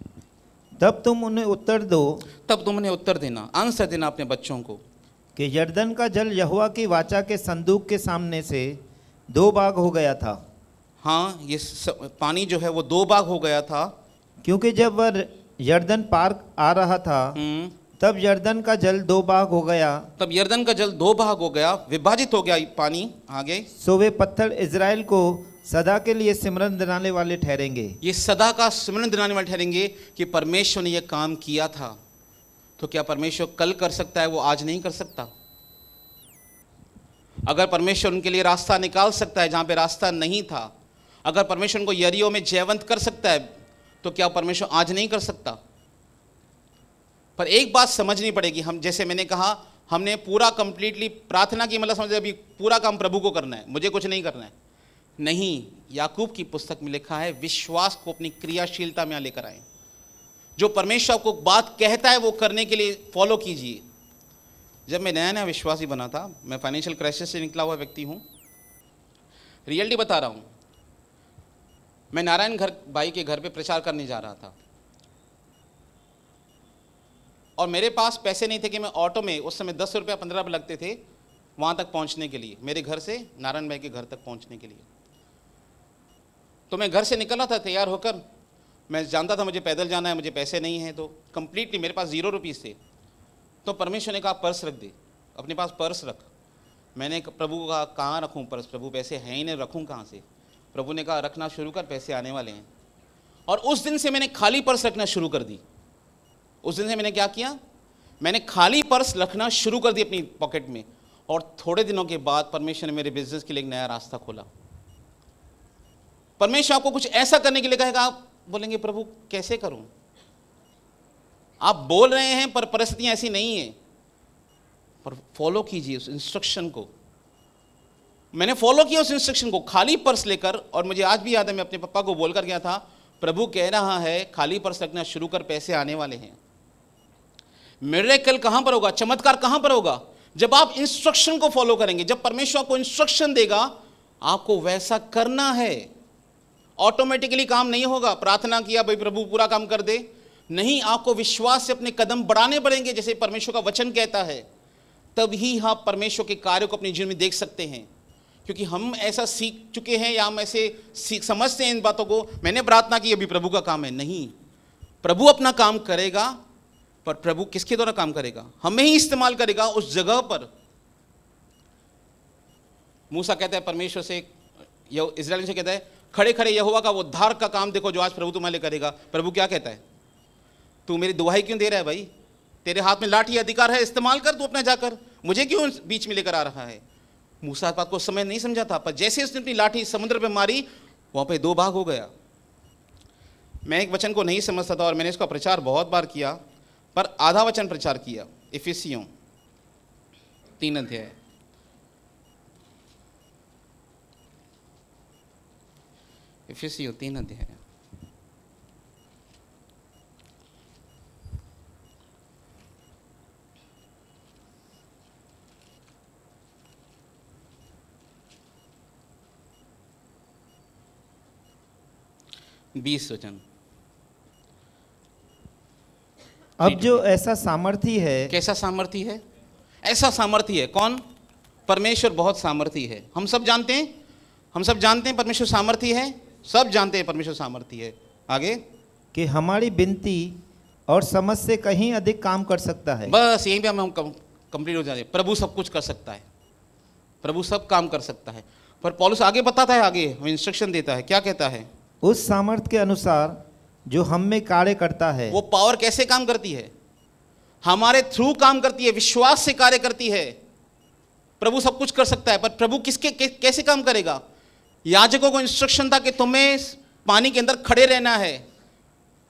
तब तुम उन्हें उत्तर दो तब तुम उन्हें उत्तर देना, आंसर देना अपने बच्चों को, कि यरदन का जल यहोवा की वाचा के संदूक के सामने से 2 भाग हो गया था। हाँ, ये पानी जो है वो 2 भाग हो गया था। क्योंकि जब वह यरदन पार आ रहा था तब यरदन का जल 2 भाग हो गया। तब यरदन का जल 2 भाग हो गया, विभाजित हो गया पानी। आगे, सो वे पत्थर इज़राइल को सदा के लिए सिमरन दिलाने वाले ठहरेंगे। ये सदा का सिमरन दिलाने वाले ठहरेंगे कि परमेश्वर ने ये काम किया था। तो क्या परमेश्वर कल कर सकता है, वो आज नहीं कर सकता? अगर परमेश्वर उनके लिए रास्ता निकाल सकता है जहां पे रास्ता नहीं था, अगर परमेश्वर उनको यरीहो में जयवंत कर सकता है, तो क्या परमेश्वर आज नहीं कर सकता? पर एक बात समझनी पड़ेगी, हम जैसे मैंने कहा, हमने पूरा कंप्लीटली प्रार्थना की, मतलब समझे अभी पूरा काम प्रभु को करना है, मुझे कुछ नहीं करना है। नहीं, याकूब की पुस्तक में लिखा है विश्वास को अपनी क्रियाशीलता में लेकर आए। जो परमेश्वर आपको बात कहता है वो करने के लिए फॉलो कीजिए। जब मैं नया नया विश्वासी बना था, मैं फाइनेंशियल क्राइसिस से निकला हुआ व्यक्ति हूँ, रियलिटी बता रहा हूँ। मैं नारायण भाई के घर पे प्रचार करने जा रहा था और मेरे पास पैसे नहीं थे कि मैं ऑटो में, उस समय 10 रुपया 15 रुपये लगते थे वहाँ तक पहुँचने के लिए, मेरे घर से नारायण भाई के घर तक पहुँचने के लिए। तो मैं घर से निकला था तैयार होकर, मैं जानता था मुझे पैदल जाना है, मुझे पैसे नहीं हैं, तो कंप्लीटली मेरे पास 0 रुपीस थे। तो परमेश्वर ने कहा पर्स रख दे, अपने पास पर्स रख। मैंने प्रभु को कहा कहाँ रखूँ पर्स, प्रभु पैसे हैं ही नहीं, रखूँ कहाँ से? प्रभु ने कहा रखना शुरू कर, पैसे आने वाले हैं। और उस दिन से मैंने खाली पर्स रखना शुरू कर दी। उस दिन से मैंने क्या किया, मैंने खाली पर्स रखना शुरू कर दी अपनी पॉकेट में। और थोड़े दिनों के बाद परमेश्वर ने मेरे बिजनेस के लिए एक नया रास्ता खोला। परमेश्वर आपको कुछ ऐसा करने के लिए कहेगा, आप बोलेंगे प्रभु कैसे करूं? आप बोल रहे हैं पर परिस्थितियां ऐसी नहीं है, पर फॉलो कीजिए उस इंस्ट्रक्शन को। मैंने फॉलो किया उस इंस्ट्रक्शन को, खाली पर्स लेकर। और मुझे आज भी याद है, मैं अपने पापा को बोलकर गया था, प्रभु कह रहा है खाली पर्स रखना शुरू कर, पैसे आने वाले हैं। मिरेकल कहां पर होगा, चमत्कार कहां पर होगा? जब आप इंस्ट्रक्शन को फॉलो करेंगे। जब परमेश्वर आपको इंस्ट्रक्शन देगा, आपको वैसा करना है। ऑटोमेटिकली काम नहीं होगा, प्रार्थना किया भाई प्रभु पूरा काम कर दे, नहीं, आपको विश्वास से अपने कदम बढ़ाने पड़ेंगे जैसे परमेश्वर का वचन कहता है। तब ही आप परमेश्वर के कार्यों को अपने जीवन में देख सकते हैं। क्योंकि हम ऐसा सीख चुके हैं या हम ऐसे समझते हैं इन बातों को, मैंने प्रार्थना की अभी प्रभु का काम है। नहीं, प्रभु अपना काम करेगा, पर प्रभु किसके द्वारा काम करेगा? हमें ही इस्तेमाल करेगा उस जगह पर। मूसा कहता है परमेश्वर से, इस्राएल से कहता है, खड़े खड़े यहोवा का वो उद्धार का काम देखो जो आज प्रभु तुम्हारे लिए करेगा। प्रभु क्या कहता है, तू मेरी दुहाई क्यों दे रहा है भाई? तेरे हाथ में लाठी अधिकार है, इस्तेमाल कर तू अपना जाकर, मुझे क्यों बीच में लेकर आ रहा है? मूसा बात को समय नहीं समझा था, पर जैसे उसने अपनी लाठी समुद्र पे मारी, वहां पे 2 भाग हो गया। मैं एक वचन को नहीं समझता था और मैंने इसका प्रचार बहुत बार किया, पर आधा वचन प्रचार किया। इफिसियों 3 अध्याय, इफिसियों 3 अध्याय, बीस वचन। अब जो ऐसा सामर्थी है, कैसा सामर्थी है? ऐसा सामर्थी है। कौन? परमेश्वर बहुत सामर्थी है। हम सब जानते हैं, हम सब जानते हैं परमेश्वर सामर्थी है, सब जानते हैं परमेश्वर सामर्थी है। आगे, कि हमारी विनती और समझ से कहीं अधिक काम कर सकता है। बस यहीं पे हम कंप्लीट हो जाते। प्रभु सब कुछ कर सकता है, प्रभु सब काम कर सकता है। पर पौलुस आगे बताता है, आगे वो इंस्ट्रक्शन देता है। क्या कहता है? उस सामर्थ के अनुसार जो हम में कार्य करता है। वो पावर कैसे काम करती है? हमारे थ्रू काम करती है, विश्वास से कार्य करती है। प्रभु सब कुछ कर सकता है, पर प्रभु किसके कैसे काम करेगा? याजकों को इंस्ट्रक्शन था कि तुम्हें पानी के अंदर खड़े रहना है।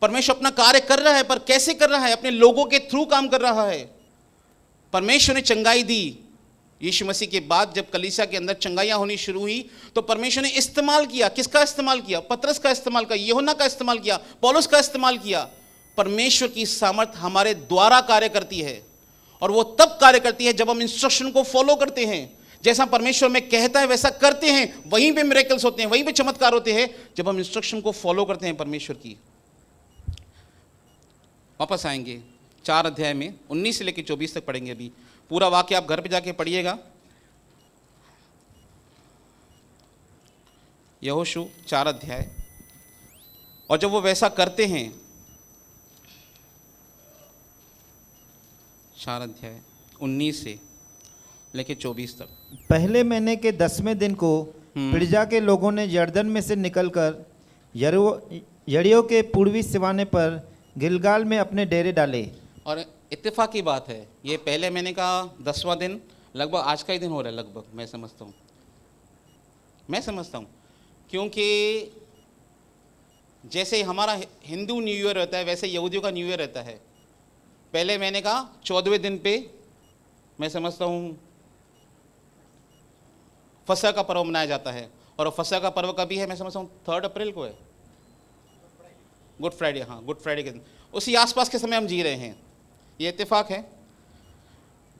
परमेश्वर अपना कार्य कर रहा है, पर कैसे कर रहा है? अपने लोगों के थ्रू काम कर रहा है। परमेश्वर ने चंगाई दी। यीशु मसीह के बाद जब कलीसिया के अंदर चंगाइयां होनी शुरू हुई, तो परमेश्वर ने इस्तेमाल किया। किसका इस्तेमाल किया? पतरस का इस्तेमाल किया, यूहन्ना का इस्तेमाल किया, पौलुस का इस्तेमाल किया। परमेश्वर की सामर्थ हमारे द्वारा कार्य करती है, और वो तब कार्य करती है जब हम इंस्ट्रक्शन को फॉलो करते हैं। जैसा परमेश्वर में कहता है वैसा करते हैं, वहीं पे मिरेकल्स होते हैं, वहीं पे चमत्कार होते हैं, जब हम इंस्ट्रक्शन को फॉलो करते हैं परमेश्वर की। वापस आएंगे 4 अध्याय में 19 से लेकर 24 तक पढ़ेंगे। अभी पूरा वाक्य आप घर पे जाके पढ़िएगा। यहोशू 4 अध्याय। और जब वो वैसा करते हैं, 4 अध्याय 19 से लेके 24 तक। पहले महीने के 10वें दिन को पिरजा के लोगों ने यरदन में से निकलकर यरीहो के पूर्वी सिवाने पर गिलगाल में अपने डेरे डाले। और इत्तेफाक की बात है, ये पहले महीने का 10वां दिन, लगभग आज का ही दिन हो रहा है, लगभग मैं समझता हूँ, क्योंकि जैसे हमारा हिंदू न्यू ईयर रहता है, वैसे यहूदियों का न्यू ईयर रहता है। पहले महीने का 14वें दिन पे मैं समझता हूँ फसह का पर्व मनाया जाता है। और फसह का पर्व कभी है? मैं समझता हूँ 3 अप्रैल को है, गुड फ्राइडे। हाँ, गुड फ्राइडे के दिन, उसी आसपास के समय हम जी रहे हैं। ये इत्तेफाक है।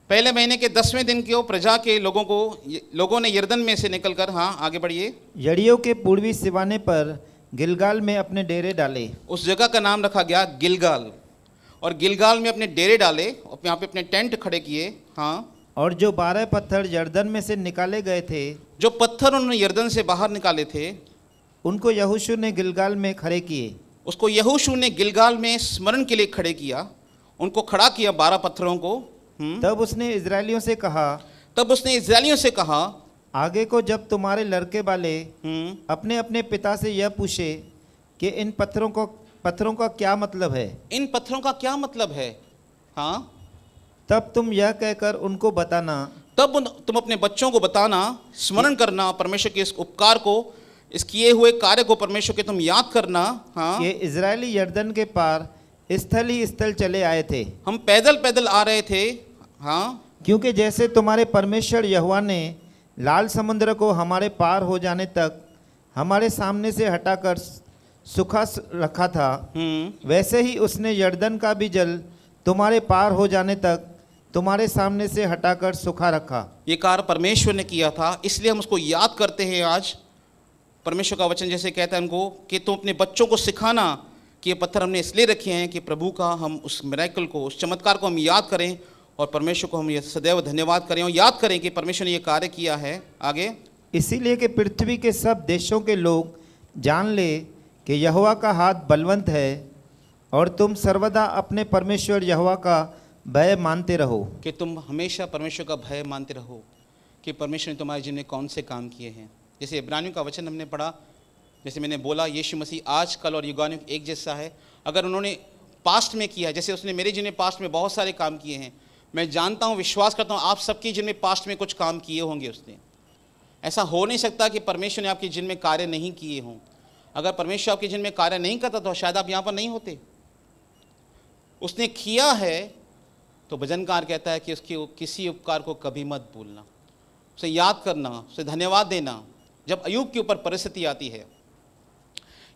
पहले महीने के 10वें दिन को प्रजा के लोगों ने यरदन में से निकलकर, हाँ आगे बढ़िए, यरीहो के पूर्वी सिवाने पर गिलगाल में अपने डेरे डाले। उस जगह का नाम रखा गया गिलगाल। और गिलगाल में अपने डेरे डाले, यहाँ पे अपने टेंट खड़े किए। हाँ, और जो 12 पत्थर यरदन में से निकाले गए थे, जो पत्थर उन्होंने यरदन से बाहर निकाले थे, उनको यहोशू ने गिलगाल में खड़े किए। उसको यहोशू ने गिलगाल में स्मरण के लिए खड़े किया, उनको खड़ा किया 12 पत्थरों को। तब उसने इजरायलियों से कहा, आगे को जब तुम्हारे लड़के वाले अपने अपने पिता से यह पूछे कि इन पत्थरों का क्या मतलब है, इन पत्थरों का क्या मतलब है, हाँ, तब तुम यह कहकर उनको बताना, तब तुम अपने बच्चों को बताना, स्मरण करना परमेश्वर के इस उपकार को, इस किए हुए कार्य को परमेश्वर के तुम याद करना। हाँ, ये इजरायली यरदन के पार स्थल ही स्थल चले आए थे। हम पैदल पैदल आ रहे थे। हाँ, क्योंकि जैसे तुम्हारे परमेश्वर यहोवा ने लाल समुद्र को हमारे पार हो जाने तक हमारे सामने से हटाकर सूखा रखा था, वैसे ही उसने यरदन का भी जल तुम्हारे पार हो जाने तक तुम्हारे सामने से हटाकर सूखा रखा। ये कार्य परमेश्वर ने किया था, इसलिए हम उसको याद करते हैं आज। परमेश्वर का वचन जैसे कहता है हमको कि तुम अपने बच्चों को सिखाना कि ये पत्थर हमने इसलिए रखे हैं कि प्रभु का हम उस मिरेकल को, उस चमत्कार को हम याद करें, और परमेश्वर को हम ये सदैव धन्यवाद करें और याद करें कि परमेश्वर ने ये कार्य किया है। आगे, इसीलिए कि पृथ्वी के सब देशों के लोग जान ले कि यहोवा का हाथ बलवंत है, और तुम सर्वदा अपने परमेश्वर यहोवा का भय मानते रहो। कि तुम हमेशा परमेश्वर का भय मानते रहो कि परमेश्वर ने तुम्हारे जीवन में कौन से काम किए हैं। जैसे इब्रानियों का वचन हमने पढ़ा, जैसे मैंने बोला, यीशु मसीह आज कल और युगानुग एक जैसा है। अगर उन्होंने पास्ट में किया है, जैसे उसने मेरे जीवन में पास्ट में बहुत सारे काम किए हैं, मैं जानता हूँ, विश्वास करता हूँ आप सबके जीवन में पास्ट में कुछ काम किए होंगे उसने। ऐसा हो नहीं सकता कि परमेश्वर ने आपके जीवन में कार्य नहीं किए हों। अगर परमेश्वर आपके जीवन में कार्य नहीं करता तो शायद आप यहाँ पर नहीं होते। उसने किया है तो भजनकार कहता है कि उसके किसी उपकार को कभी मत भूलना, उसे याद करना, उसे धन्यवाद देना। जब अय्यूब के ऊपर परिस्थिति आती है,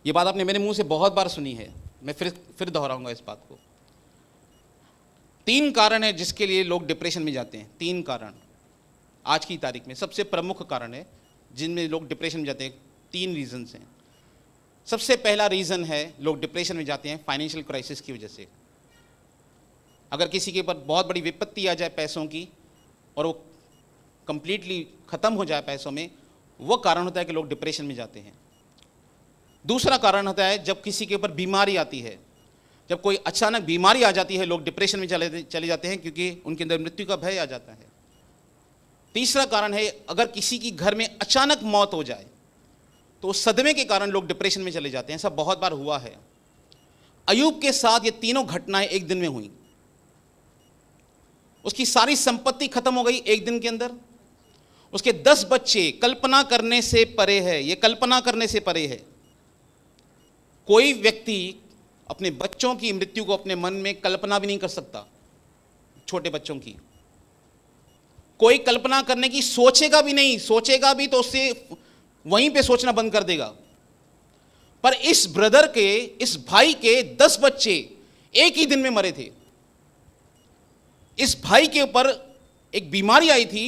ये बात आपने मेरे मुंह से बहुत बार सुनी है, मैं फिर दोहराऊंगा इस बात को। 3 कारण है जिसके लिए लोग डिप्रेशन में जाते हैं। 3 कारण आज की तारीख में सबसे प्रमुख कारण है जिनमें लोग डिप्रेशन में जाते हैं। 3 रीजंस हैं। सबसे पहला रीज़न है लोग डिप्रेशन में जाते हैं फाइनेंशियल क्राइसिस की वजह से। अगर किसी के ऊपर बहुत बड़ी विपत्ति आ जाए पैसों की और वो कंप्लीटली ख़त्म हो जाए पैसों में, वो कारण होता है कि लोग डिप्रेशन में जाते हैं। दूसरा कारण होता है जब किसी के ऊपर बीमारी आती है, जब कोई अचानक बीमारी आ जाती है, लोग डिप्रेशन में चले जाते हैं क्योंकि उनके अंदर मृत्यु का भय आ जाता है। तीसरा कारण है अगर किसी की घर में अचानक मौत हो जाए तो उस सदमे के कारण लोग डिप्रेशन में चले जाते हैं। ऐसा बहुत बार हुआ है। अय्यूब के साथ ये तीनों घटनाएं एक दिन में हुई। उसकी सारी संपत्ति खत्म हो गई एक दिन के अंदर। उसके 10 बच्चे, कल्पना करने से परे है, ये कल्पना करने से परे है। कोई व्यक्ति अपने बच्चों की मृत्यु को अपने मन में कल्पना भी नहीं कर सकता। छोटे बच्चों की कोई कल्पना करने की सोचेगा भी नहीं, सोचेगा भी तो उससे वहीं पे सोचना बंद कर देगा। पर इस ब्रदर के, इस भाई के 10 बच्चे एक ही दिन में मरे थे। इस भाई के ऊपर एक बीमारी आई थी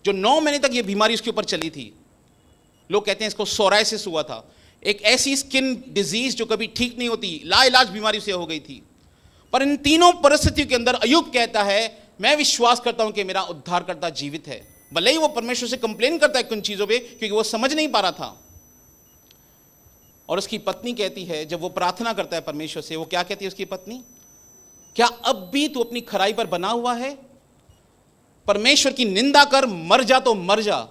जो 9 महीने तक ये बीमारी उसके ऊपर चली थी। लोग कहते हैं इसको सोरायसिस हुआ था, एक ऐसी स्किन डिजीज जो कभी ठीक नहीं होती, लाइलाज बीमारी से हो गई थी। पर इन तीनों परिस्थितियों के अंदर अय्यूब कहता है मैं विश्वास करता हूं कि मेरा उद्धारकर्ता जीवित है। भले ही वो परमेश्वर से कंप्लेन करता है कुछ चीजों पे क्योंकि वो समझ नहीं पा रहा था। और उसकी पत्नी कहती है, जब वो प्रार्थना करता है परमेश्वर से, वो क्या कहती है उसकी पत्नी, क्या अब भी तू अपनी खराई पर बना हुआ है? परमेश्वर की निंदा कर, मर जा तो मर जा।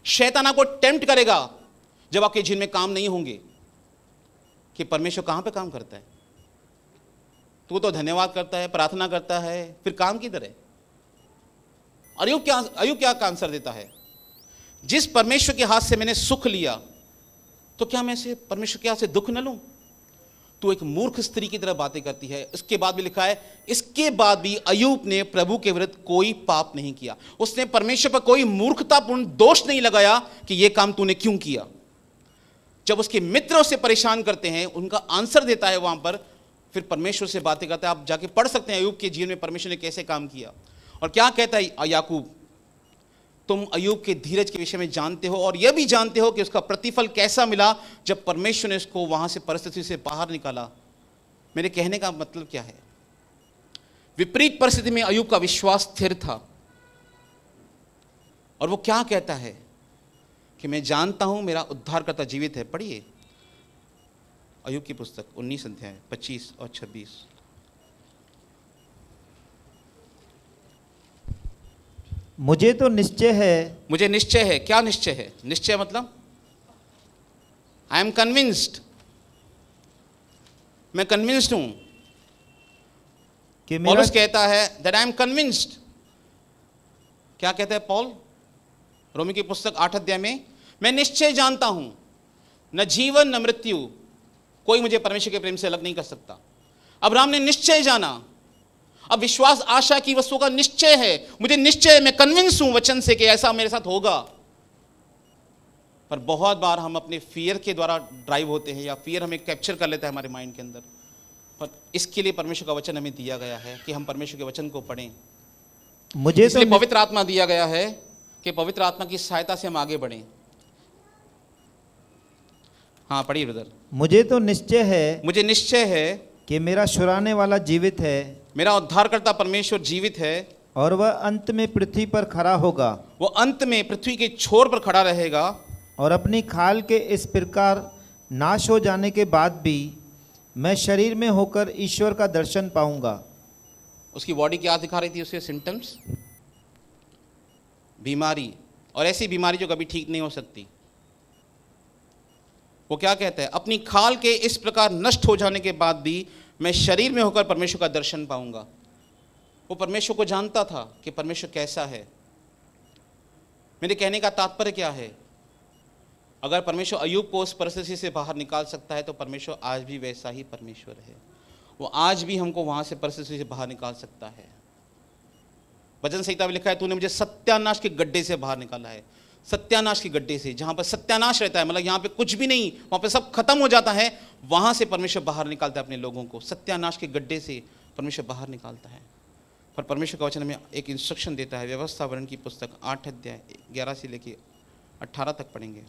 शैतान आपको टेम्प्ट करेगा जब आपके जीवन में काम नहीं होंगे कि परमेश्वर कहां पे काम करता है। तू तो धन्यवाद करता है, प्रार्थना करता है, फिर काम किधर है? अय्यूब क्या आंसर देता है, जिस परमेश्वर के हाथ से मैंने सुख लिया तो क्या मैं से परमेश्वर के हाथ से दुख न लूं? तू एक मूर्ख स्त्री की तरह बातें करती है। इसके बाद भी लिखा है, इसके बाद भी अय्यूब ने प्रभु के विरुद्ध कोई पाप नहीं किया। उसने परमेश्वर पर कोई मूर्खतापूर्ण दोष नहीं लगाया कि यह काम तूने क्यों किया। जब उसके मित्र उसे परेशान करते हैं, उनका आंसर देता है वहां पर, फिर परमेश्वर से बातें करता है। आप जाके पढ़ सकते हैं अय्यूब के जीवन में परमेश्वर ने कैसे काम किया। और क्या कहता है याकूब, तुम अय्यूब के धीरज के विषय में जानते हो और यह भी जानते हो कि उसका प्रतिफल कैसा मिला जब परमेश्वर ने उसको वहां से परिस्थिति से बाहर निकाला। मेरे कहने का मतलब क्या है, विपरीत परिस्थिति में अय्यूब का विश्वास स्थिर था। और वो क्या कहता है कि मैं जानता हूं मेरा उद्धारकर्ता जीवित है। पढ़िए अय्यूब की पुस्तक 19 अध्याय 25 और 26। मुझे तो निश्चय है, मुझे निश्चय है। क्या निश्चय है? निश्चय मतलब आई एम कन्विंस्ड, मैं कन्विंस्ड हूं। कि मेरा पौलुस कहता है दैट आई एम कन्विंस्ड। क्या कहता है पौल रोमी की पुस्तक 8 अध्याय में, मैं निश्चय जानता हूं न जीवन न मृत्यु कोई मुझे परमेश्वर के प्रेम से अलग नहीं कर सकता। अब्राहम ने निश्चय जाना। अब विश्वास आशा की वस्तु का निश्चय है। मुझे निश्चय है, मैं कन्विंस हूं वचन से कि ऐसा मेरे साथ होगा। पर बहुत बार हम अपने फियर के द्वारा ड्राइव होते हैं या फियर हमें कैप्चर कर लेता है हमारे माइंड के अंदर। पर इसके लिए परमेश्वर का वचन हमें दिया गया है कि हम परमेश्वर के वचन को पढ़ें। मुझे इसलिए तो पवित्र आत्मा दिया गया है कि पवित्र आत्मा की सहायता से हम आगे बढ़ें। हाँ पढ़िए ब्रदर। मुझे तो निश्चय है मुझे निश्चय है कि मेरा छुड़ाने वाला जीवित है, मेरा उद्धारकर्ता परमेश्वर जीवित है और वह अंत में पृथ्वी पर खड़ा होगा। वो अंत में पृथ्वी के छोर पर खड़ा रहेगा। और अपनी खाल के इस प्रकार नाश हो जाने के बाद भी मैं शरीर में होकर ईश्वर का दर्शन पाऊंगा। उसकी बॉडी क्या दिखा रही थी? उसके सिम्टम्स, बीमारी, और ऐसी बीमारी जो कभी ठीक नहीं हो सकती। वो क्या कहता है, अपनी खाल के इस प्रकार नष्ट हो जाने के बाद भी मैं शरीर में होकर परमेश्वर का दर्शन पाऊंगा। वो परमेश्वर को जानता था कि परमेश्वर कैसा है। मेरे कहने का तात्पर्य क्या है, अगर परमेश्वर अय्यूब को उस परिस्थिति से बाहर निकाल सकता है तो परमेश्वर आज भी वैसा ही परमेश्वर है। वो आज भी हमको वहाँ से परिस्थिति से बाहर निकाल सकता है। वचन संहिता में लिखा है, तूने मुझे सत्यानाश के गड्ढे से बाहर निकाला है। सत्यानाश के गड्ढे से, जहाँ पर सत्यानाश रहता है, मतलब यहाँ पे कुछ भी नहीं, वहाँ पे सब खत्म हो जाता है, वहाँ से परमेश्वर बाहर निकालता है अपने लोगों को। सत्यानाश के गड्ढे से परमेश्वर बाहर निकालता है। पर परमेश्वर का वचन में एक इंस्ट्रक्शन देता है। व्यवस्था वर्णन की पुस्तक 8 अध्याय 11 से लेके 18 तक पढ़ेंगे।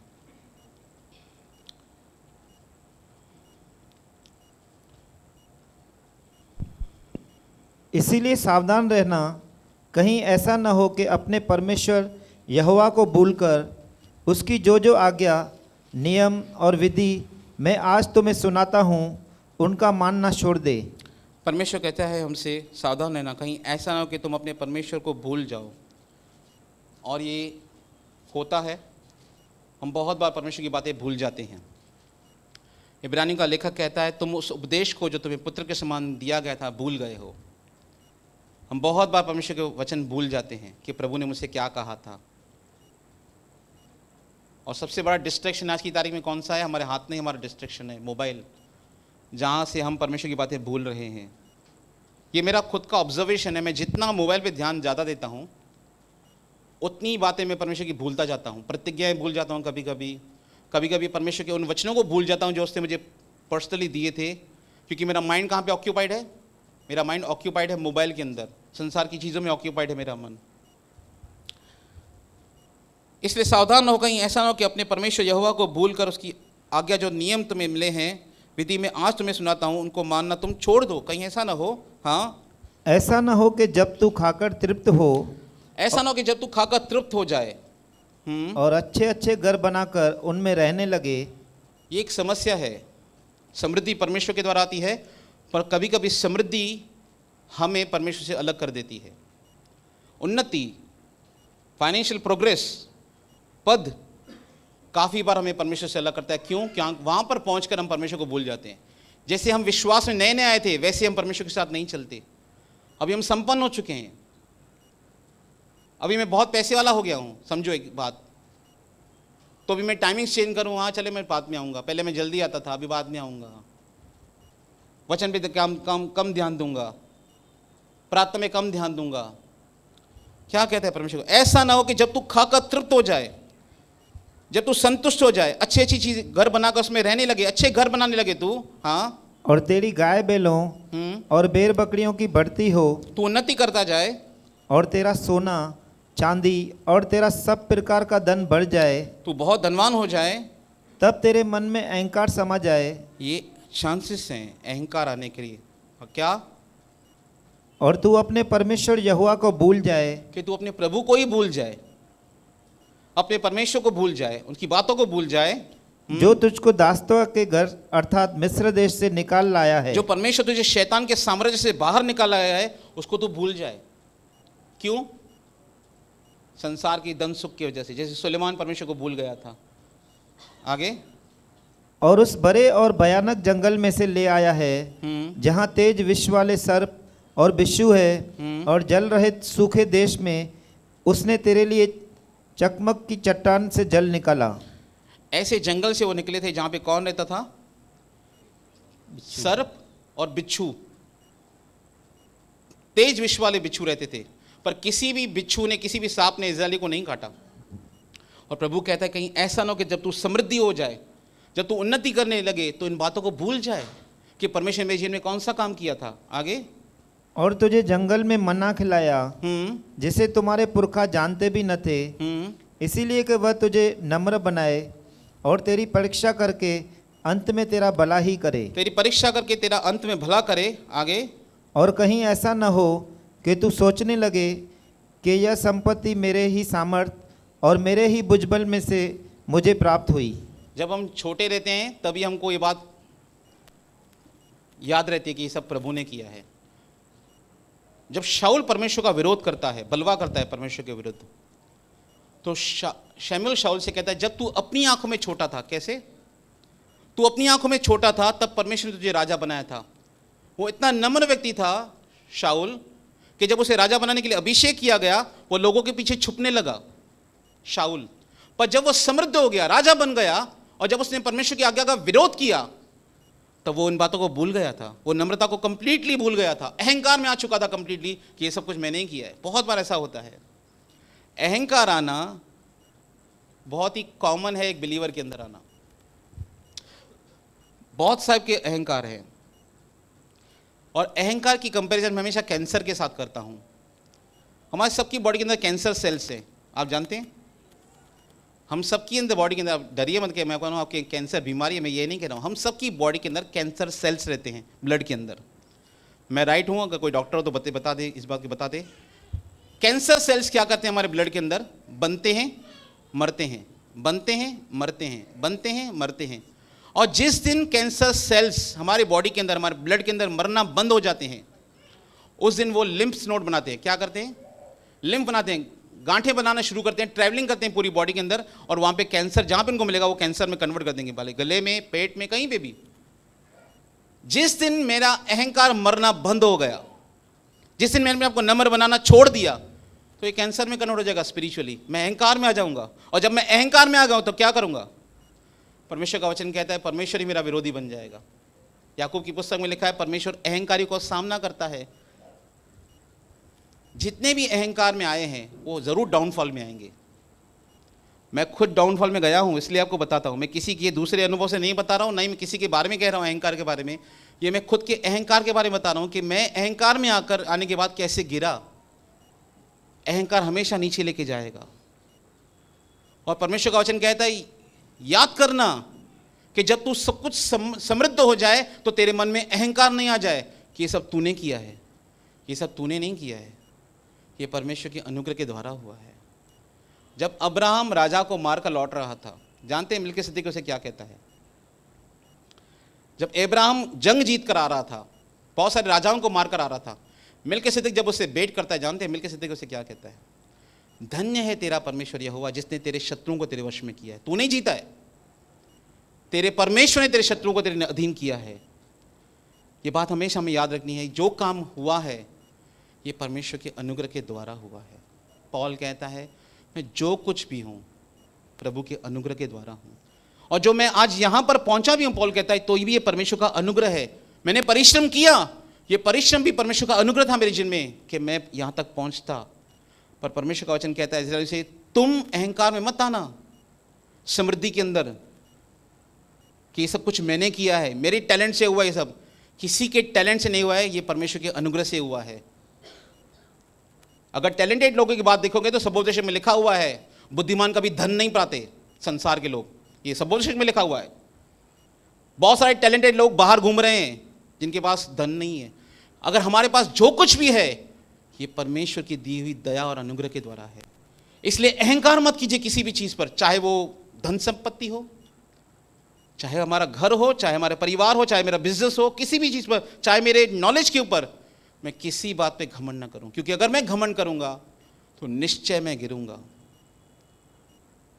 इसीलिए सावधान रहना, कहीं ऐसा न हो कि अपने परमेश्वर यहोवा को भूलकर उसकी जो जो आज्ञा, नियम और विधि मैं आज तुम्हें सुनाता हूँ उनका मानना छोड़ दे। परमेश्वर कहता है हमसे सावधान रहना, कहीं ऐसा ना हो कि तुम अपने परमेश्वर को भूल जाओ। और ये होता है, हम बहुत बार परमेश्वर की बातें भूल जाते हैं। इब्रानी का लेखक कहता है, तुम उस उपदेश को जो तुम्हें पुत्र के समान दिया गया था भूल गए हो। हम बहुत बार परमेश्वर के वचन भूल जाते हैं कि प्रभु ने मुझसे क्या कहा था। और सबसे बड़ा डिस्ट्रैक्शन आज की तारीख में कौन सा है? हमारे हाथ में ही हमारा डिस्ट्रैक्शन है, मोबाइल, जहाँ से हम परमेश्वर की बातें भूल रहे हैं। ये मेरा खुद का ऑब्जर्वेशन है। मैं जितना मोबाइल पे ध्यान ज़्यादा देता हूँ उतनी बातें मैं परमेश्वर की भूलता जाता हूँ। प्रतिज्ञाएं भूल जाता हूँ, कभी कभी परमेश्वर के उन वचनों को भूल जाता हूँ जो उसने मुझे पर्सनली दिए थे, क्योंकि मेरा माइंड कहाँ पे ऑक्यूपाइड है? मेरा माइंड ऑक्यूपाइड है मोबाइल के अंदर, संसार की चीज़ों में ऑक्यूपाइड है मेरा मन। इसलिए सावधान रहो, कहीं ऐसा ना हो कि अपने परमेश्वर यहोवा को भूल कर उसकी आज्ञा जो नियम तुम्हें मिले हैं, विधि में आज तुम्हें सुनाता हूँ, उनको मानना तुम छोड़ दो। कहीं ऐसा ना हो, हाँ, ऐसा न हो कि जब तू खाकर तृप्त हो, ऐसा ना हो कि जब तू खाकर तृप्त हो जाए और अच्छे अच्छे घर बनाकर उनमें रहने लगे। ये एक समस्या है। समृद्धि परमेश्वर के द्वारा आती है, पर कभी कभी समृद्धि हमें परमेश्वर से अलग कर देती है। उन्नति, फाइनेंशियल प्रोग्रेस, पद काफ़ी बार हमें परमेश्वर से अलग करता है। क्यों? वहाँ पर पहुँचकर हम परमेश्वर को भूल जाते हैं। जैसे हम विश्वास में नए नए आए थे, वैसे हम परमेश्वर के साथ नहीं चलते। अभी हम संपन्न हो चुके हैं, अभी मैं बहुत पैसे वाला हो गया हूँ, समझो एक बात, तो अभी मैं टाइमिंग चेंज करूँ, हाँ चले मैं बाद में आऊँगा, पहले मैं जल्दी आता था, अभी बाद में आऊँगा, वचन पे कम ध्यान दूंगा, प्रार्थना में कम ध्यान दूंगा। क्या कहता है परमेश्वर को? ऐसा ना हो कि जब तू खाकर तृप्त हो जाए, जब तू संतुष्ट हो जाए, अच्छी अच्छी चीज घर बनाकर उसमें रहने लगे, अच्छे घर बनाने लगे तू, हाँ, और तेरी गाय बैलों और भेड़ बकरियों की बढ़ती हो, तू उन्नति करता जाए, और तेरा सोना चांदी और तेरा सब प्रकार का धन बढ़ जाए, तू बहुत धनवान हो जाए, तब तेरे मन में अहंकार समा जाए। ये चांसेस हैं अहंकार आने के लिए। और क्या? और तू अपने परमेश्वर यहोवा को भूल जाए, कि तू अपने प्रभु को ही भूल जाए, अपने परमेश्वर को भूल जाए, उनकी बातों को भूल जाए, जो तुझको दासत्व के घर अर्थात मिस्र देश से निकाल लाया है। जो परमेश्वर तुझे शैतान के साम्राज्य से बाहर निकाल आया है, उसको तू भूल जाए। क्यों? संसार की धन सुख की वजह से, जैसे सुलेमान परमेश्वर को भूल गया था। आगे, और उस बड़े और भयानक जंगल में से ले आया है, जहाँ तेज विष वाले सर्प और बिच्छू है, और जल रहित सूखे देश में उसने तेरे लिए चकमक की चट्टान से जल निकाला। ऐसे जंगल से वो निकले थे जहाँ पे कौन रहता था? सर्प और बिच्छू, तेज विष वाले बिच्छू रहते थे, पर किसी भी बिच्छू ने, किसी भी सांप ने इस्राएली को नहीं काटा। और प्रभु कहता है कहीं ऐसा ना हो कि जब तू समृद्धि हो जाए, जब तू उन्नति करने लगे, तो इन बातों को भूल जाए कि परमेश्वर ने मेरे जीवन में कौन सा काम किया था। आगे, और तुझे जंगल में मन्ना खिलाया, जिसे तुम्हारे पुरखा जानते भी न थे, इसीलिए कि वह तुझे नम्र बनाए और तेरी परीक्षा करके अंत में तेरा भला ही करे। तेरी परीक्षा करके तेरा अंत में भला करे। आगे, और कहीं ऐसा न हो कि तू सोचने लगे कि यह संपत्ति मेरे ही सामर्थ और मेरे ही भुजबल में से मुझे प्राप्त हुई। जब हम छोटे रहते हैं तभी हमको ये बात याद रहती है कि ये सब प्रभु ने किया है। जब शाऊल परमेश्वर का विरोध करता है, बलवा करता है परमेश्वर के विरुद्ध, तो शमूएल शाऊल से कहता है जब तू अपनी आंखों में छोटा था, कैसे? तू अपनी आंखों में छोटा था तब परमेश्वर ने तुझे राजा बनाया था। वो इतना नम्र व्यक्ति था शाऊल कि जब उसे राजा बनाने के लिए अभिषेक किया गया, वो लोगों के पीछे छुपने लगा शाऊल। पर जब वो समृद्ध हो गया, राजा बन गया, और जब उसने परमेश्वर की आज्ञा का विरोध किया, तब वो इन बातों को भूल गया था, वो नम्रता को कंप्लीटली भूल गया था, अहंकार में आ चुका था कंप्लीटली कि ये सब कुछ मैंने ही किया है। बहुत बार ऐसा होता है, अहंकार आना बहुत ही कॉमन है एक बिलीवर के अंदर आना। बहुत साहब के अहंकार है, और अहंकार की कंपैरिजन मैं हमेशा कैंसर के साथ करता हूं। हमारे सबकी बॉडी के अंदर कैंसर सेल्स है, आप जानते हैं, हम सबकी अंदर बॉडी के अंदर, आप डरिए मत कि मैं कहूँ आपके कैंसर बीमारी है, मैं ये नहीं कह रहा हूँ, हम सबकी बॉडी के अंदर कैंसर सेल्स रहते हैं ब्लड के अंदर। मैं राइट हूँ? अगर कोई डॉक्टर हो तो बता दे, इस बात की बता दे। कैंसर सेल्स क्या करते हैं हमारे ब्लड के अंदर? बनते हैं, मरते हैं, बनते हैं, मरते हैं, बनते हैं, मरते हैं। और जिस दिन कैंसर सेल्स हमारे बॉडी के अंदर, हमारे ब्लड के अंदर मरना बंद हो जाते हैं, उस दिन वो लिम्फ नोड बनाते हैं। क्या करते हैं? लिम्फ बनाते हैं, गांठें बनाना शुरू करते हैं, ट्रैवलिंग करते हैं पूरी बॉडी के अंदर, और वहां पे कैंसर जहां पे उनको मिलेगा वो कैंसर में कन्वर्ट कर देंगे, भले गले में, पेट में, कहीं पे भी। जिस दिन मेरा अहंकार मरना बंद हो गया, जिस दिन मैंने आपको नम्र बनाना छोड़ दिया, तो ये कैंसर में कन्वर्ट हो जाएगा स्पिरिचुअली। मैं अहंकार में आ जाऊंगा, और जब मैं अहंकार में आ गया तो क्या करूंगा? परमेश्वर का वचन कहता है परमेश्वर ही मेरा विरोधी बन जाएगा। याकूब की पुस्तक में लिखा है परमेश्वर अहंकारी को सामना करता है। जितने भी अहंकार में आए हैं वो जरूर डाउनफॉल में आएंगे। मैं खुद डाउनफॉल में गया हूं, इसलिए आपको बताता हूं। मैं किसी के दूसरे अनुभव से नहीं बता रहा हूं, नहीं मैं किसी के बारे में कह रहा हूं अहंकार के बारे में। ये मैं खुद के अहंकार के बारे में बता रहा हूं कि मैं अहंकार में आने के बाद कैसे गिरा। अहंकार हमेशा नीचे लेके जाएगा, और परमेश्वर का वचन कहता है याद करना कि जब तू सब कुछ समृद्ध हो जाए तो तेरे मन में अहंकार नहीं आ जाए कि ये सब तूने किया है। ये सब तूने नहीं किया है, ये परमेश्वर के अनुग्रह के द्वारा हुआ है। जब अब्राहम राजा को मारकर लौट रहा था, जानते हैं मिल्किसेदेक उसे क्या कहता है? जब अब्राहम जंग जीत कर आ रहा था, बहुत सारे राजाओं को मारकर आ रहा था, मिल्किसेदेक जब उसे भेंट करता है, जानते हैं मिल्किसेदेक उसे क्या कहता है? धन्य है तेरा परमेश्वर यहोवा जिसने तेरे शत्रुओं को तेरे वश में किया है। तू नहीं जीता है, तेरे परमेश्वर ने तेरे शत्रुओं को तेरे अधीन किया है। ये बात हमेशा हमें याद रखनी है। जो काम हुआ है ये परमेश्वर के अनुग्रह के द्वारा हुआ है। पौल कहता है मैं जो कुछ भी हूं प्रभु के अनुग्रह के द्वारा हूं, और जो मैं आज यहां पर पहुंचा भी हूं, पौल कहता है तो भी ये परमेश्वर का अनुग्रह है। मैंने परिश्रम किया, ये परिश्रम भी परमेश्वर का अनुग्रह था मेरे जीवन में कि मैं यहां तक पहुंचता। पर परमेश्वर का वचन कहता है इस्राएल से तुम अहंकार में मत आना समृद्धि के अंदर कि ये सब कुछ मैंने किया है, मेरे टैलेंट से हुआ। ये सब किसी के टैलेंट से नहीं हुआ है, ये परमेश्वर के अनुग्रह से हुआ है। अगर टैलेंटेड लोगों की बात देखोगे तो सबोपदेश में लिखा हुआ है बुद्धिमान कभी धन नहीं पाते संसार के लोग, ये सबोपदेश में लिखा हुआ है। बहुत सारे टैलेंटेड लोग बाहर घूम रहे हैं जिनके पास धन नहीं है। अगर हमारे पास जो कुछ भी है ये परमेश्वर की दी हुई दया और अनुग्रह के द्वारा है। इसलिए अहंकार मत कीजिए किसी भी चीज पर, चाहे वो धन संपत्ति हो, चाहे हमारा घर हो, चाहे हमारे परिवार हो, चाहे मेरा बिजनेस हो, किसी भी चीज पर, चाहे मेरे नॉलेज के ऊपर, मैं किसी बात पे घमंड ना करूं, क्योंकि अगर मैं घमंड करूंगा तो निश्चय मैं गिरूंगा।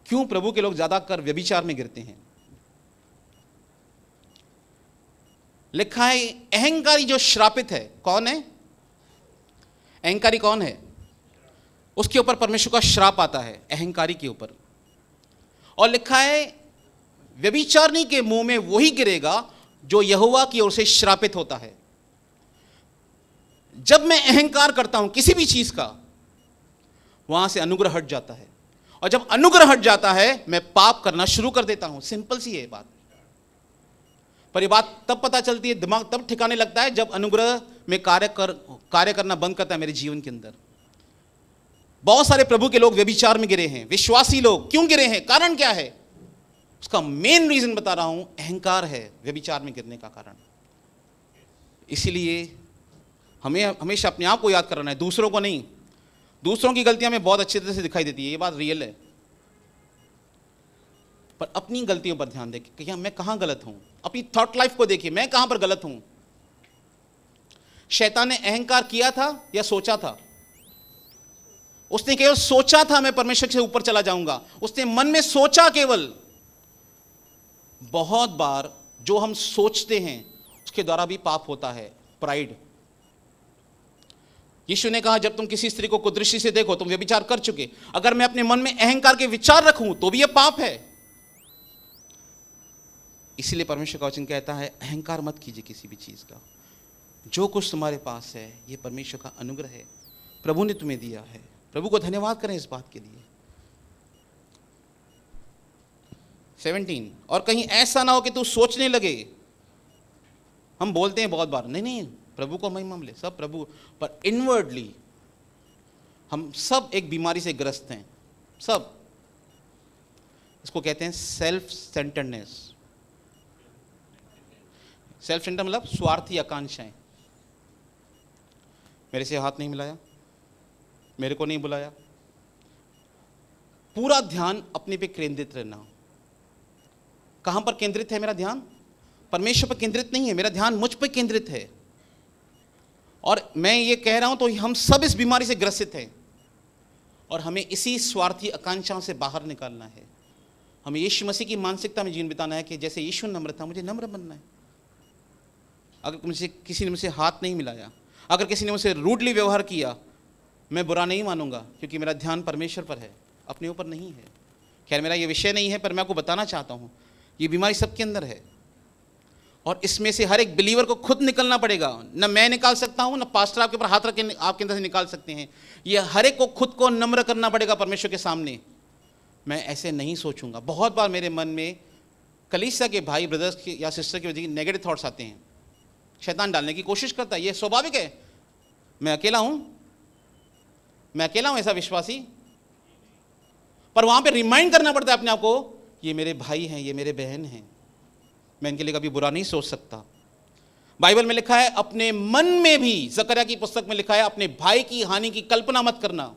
क्यों प्रभु के लोग ज्यादा कर व्यभिचार में गिरते हैं? लिखा है अहंकारी जो श्रापित है। कौन है अहंकारी? कौन है? उसके ऊपर परमेश्वर का श्राप आता है, अहंकारी के ऊपर। और लिखा है व्यभिचारिणी के मुंह में वही गिरेगा जो यहोवा की ओर से श्रापित होता है। जब मैं अहंकार करता हूं किसी भी चीज का, वहां से अनुग्रह हट जाता है, और जब अनुग्रह हट जाता है मैं पाप करना शुरू कर देता हूं। सिंपल सी है बात। पर यह बात तब पता चलती है, दिमाग तब ठिकाने लगता है जब अनुग्रह में कार्य करना बंद करता है मेरे जीवन के अंदर। बहुत सारे प्रभु के लोग व्यभिचार में गिरे हैं, विश्वासी लोग। क्यों गिरे हैं? कारण क्या है? उसका मेन रीजन बता रहा हूं, अहंकार है व्यभिचार में गिरने का कारण। इसीलिए हमें हमेशा अपने आप को याद करना है, दूसरों को नहीं। दूसरों की गलतियां हमें बहुत अच्छी तरह से दिखाई देती है, ये बात रियल है, पर अपनी गलतियों पर ध्यान दें कि मैं कहां गलत हूं। अपनी थॉट लाइफ को देखिए, मैं कहां पर गलत हूं। शैतान ने अहंकार किया था या सोचा था? उसने केवल सोचा था मैं परमेश्वर से ऊपर चला जाऊंगा, उसने मन में सोचा केवल। बहुत बार जो हम सोचते हैं उसके द्वारा भी पाप होता है। प्राइड, यीशु ने कहा जब तुम किसी स्त्री को कुदृष्टि से देखो तुम व्यभिचार कर चुके। अगर मैं अपने मन में अहंकार के विचार रखूं तो भी यह पाप है। इसीलिए परमेश्वर का वचन कहता है अहंकार मत कीजिए किसी भी चीज का। जो कुछ तुम्हारे पास है यह परमेश्वर का अनुग्रह है, प्रभु ने तुम्हें दिया है। प्रभु को धन्यवाद करें इस बात के लिए। 17 और कहीं ऐसा ना हो कि तू सोचने लगे। हम बोलते हैं बहुत बार नहीं नहीं प्रभु को महिमा मिले, सब प्रभु, पर इनवर्डली हम सब एक बीमारी से ग्रस्त हैं सब। इसको कहते हैं सेल्फ सेंटर्डनेस। सेल्फ सेंटर मतलब स्वार्थी आकांक्षाएं। मेरे से हाथ नहीं मिलाया, मेरे को नहीं बुलाया, पूरा ध्यान अपने पे केंद्रित रहना। कहां पर केंद्रित है मेरा ध्यान? परमेश्वर पर केंद्रित नहीं है, मेरा ध्यान मुझ पर केंद्रित है। और मैं ये कह रहा हूं तो हम सब इस बीमारी से ग्रसित हैं और हमें इसी स्वार्थी आकांक्षाओं से बाहर निकालना है। हमें यीशु मसीह की मानसिकता में जीवन बिताना है कि जैसे यीशु नम्र था मुझे नम्र बनना है। अगर मुझे किसी ने मुझसे हाथ नहीं मिलाया, अगर किसी ने मुझसे रूडली व्यवहार किया, मैं बुरा नहीं मानूंगा क्योंकि मेरा ध्यान परमेश्वर पर है, अपने ऊपर नहीं है। खैर मेरा ये विषय नहीं है, पर मैं आपको बताना चाहता हूँ ये बीमारी सबके अंदर है और इसमें से हर एक बिलीवर को खुद निकलना पड़ेगा। न मैं निकाल सकता हूँ, न पास्टर आपके ऊपर हाथ रख के आपके अंदर से निकाल सकते हैं। ये हर एक को खुद को नम्र करना पड़ेगा परमेश्वर के सामने। मैं ऐसे नहीं सोचूंगा। बहुत बार मेरे मन में कलीसिया के भाई ब्रदर्स या सिस्टर की वजह से नेगेटिव थॉट्स आते हैं, शैतान डालने की कोशिश करता है। ये स्वाभाविक है। मैं अकेला हूं ऐसा विश्वासी, पर वहां पे रिमाइंड करना पड़ता है अपने आप को ये मेरे भाई हैं, ये मेरे बहन हैं, मैं इनके लिए कभी बुरा नहीं सोच सकता। बाइबल में लिखा है अपने मन में भी, जकरिया की पुस्तक में लिखा है अपने भाई की हानि की कल्पना मत करना।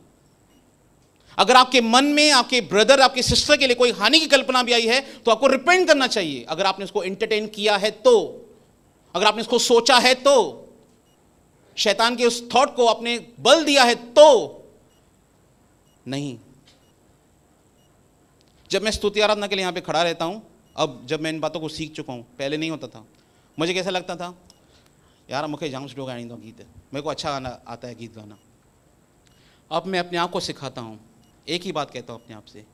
अगर आपके मन में आपके ब्रदर आपके सिस्टर के लिए कोई हानि की कल्पना भी आई है तो आपको रिपेंट करना चाहिए। अगर आपने उसको एंटरटेन किया है तो, अगर आपने उसको सोचा है तो, शैतान के उस थॉट को आपने बल दिया है तो नहीं। जब मैं स्तुति आराधना के लिए यहां पे खड़ा रहता हूं, अब जब मैं इन बातों को सीख चुका हूं, पहले नहीं होता था। मुझे कैसा लगता था, यार मुझे जाम सुठो गाने दो गीत, मेरे को अच्छा गाना आता है गीत गाना। अब मैं अपने आप को सिखाता हूं, एक ही बात कहता हूं अपने आप से,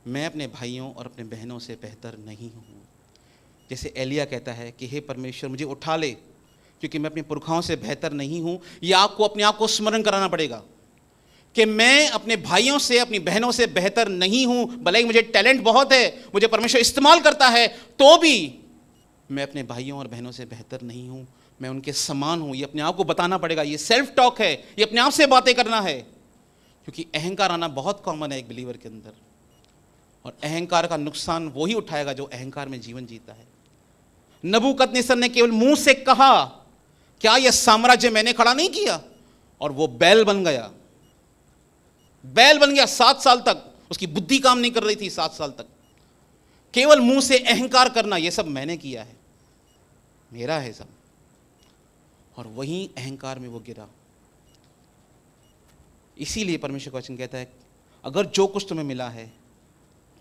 मैं अपने भाइयों और अपने बहनों से बेहतर नहीं हूं। जैसे एलिया कहता है कि हे परमेश्वर मुझे उठा ले क्योंकि मैं अपने पुरखाओं से बेहतर नहीं हूं। यह आपको अपने आप को स्मरण कराना पड़ेगा कि मैं अपने भाइयों से अपनी बहनों से बेहतर नहीं हूं। भले ही मुझे टैलेंट बहुत है, मुझे परमेश्वर इस्तेमाल करता है, तो भी मैं अपने भाइयों और बहनों से बेहतर नहीं हूं, मैं उनके समान हूं। ये अपने आप को बताना पड़ेगा। ये सेल्फ टॉक है, ये अपने आप से बातें करना है। क्योंकि अहंकार आना बहुत कॉमन है एक बिलीवर के अंदर, और अहंकार का नुकसान वही उठाएगा जो अहंकार में जीवन जीता है। नबूकदनेस्सर ने केवल मुंह से कहा, क्या यह साम्राज्य मैंने खड़ा नहीं किया? और वो बैल बन गया। बैल बन गया। 7 साल तक उसकी बुद्धि काम नहीं कर रही थी। 7 साल तक केवल मुंह से अहंकार करना, यह सब मैंने किया है, मेरा है सब। और वहीं अहंकार में वो गिरा। इसीलिए परमेश्वर का वचन कहता है अगर जो कुछ तुम्हें मिला है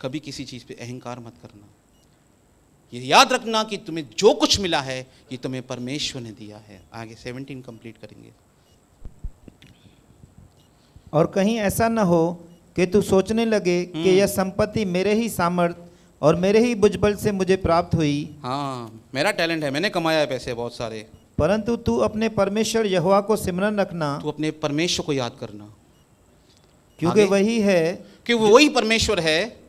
कभी किसी चीज पे अहंकार मत करना। ये याद रखना कि तुम्हें जो कुछ मिला है ये तुम्हें परमेश्वर ने दिया है। आगे 17 कंप्लीट करेंगे। और कहीं ऐसा न हो कि तू सोचने लगे कि यह संपत्ति मेरे ही सामर्थ और मेरे ही बुझबल से मुझे प्राप्त हुई। हाँ, मेरा टैलेंट है, मैंने कमाया है पैसे बहुत सारे। परंतु तू अपने परमेश्वर यहोवा को सिमरन रखना, तू अपने परमेश्वर को याद करना, क्योंकि आगे? वही है कि वो वही परमेश्वर है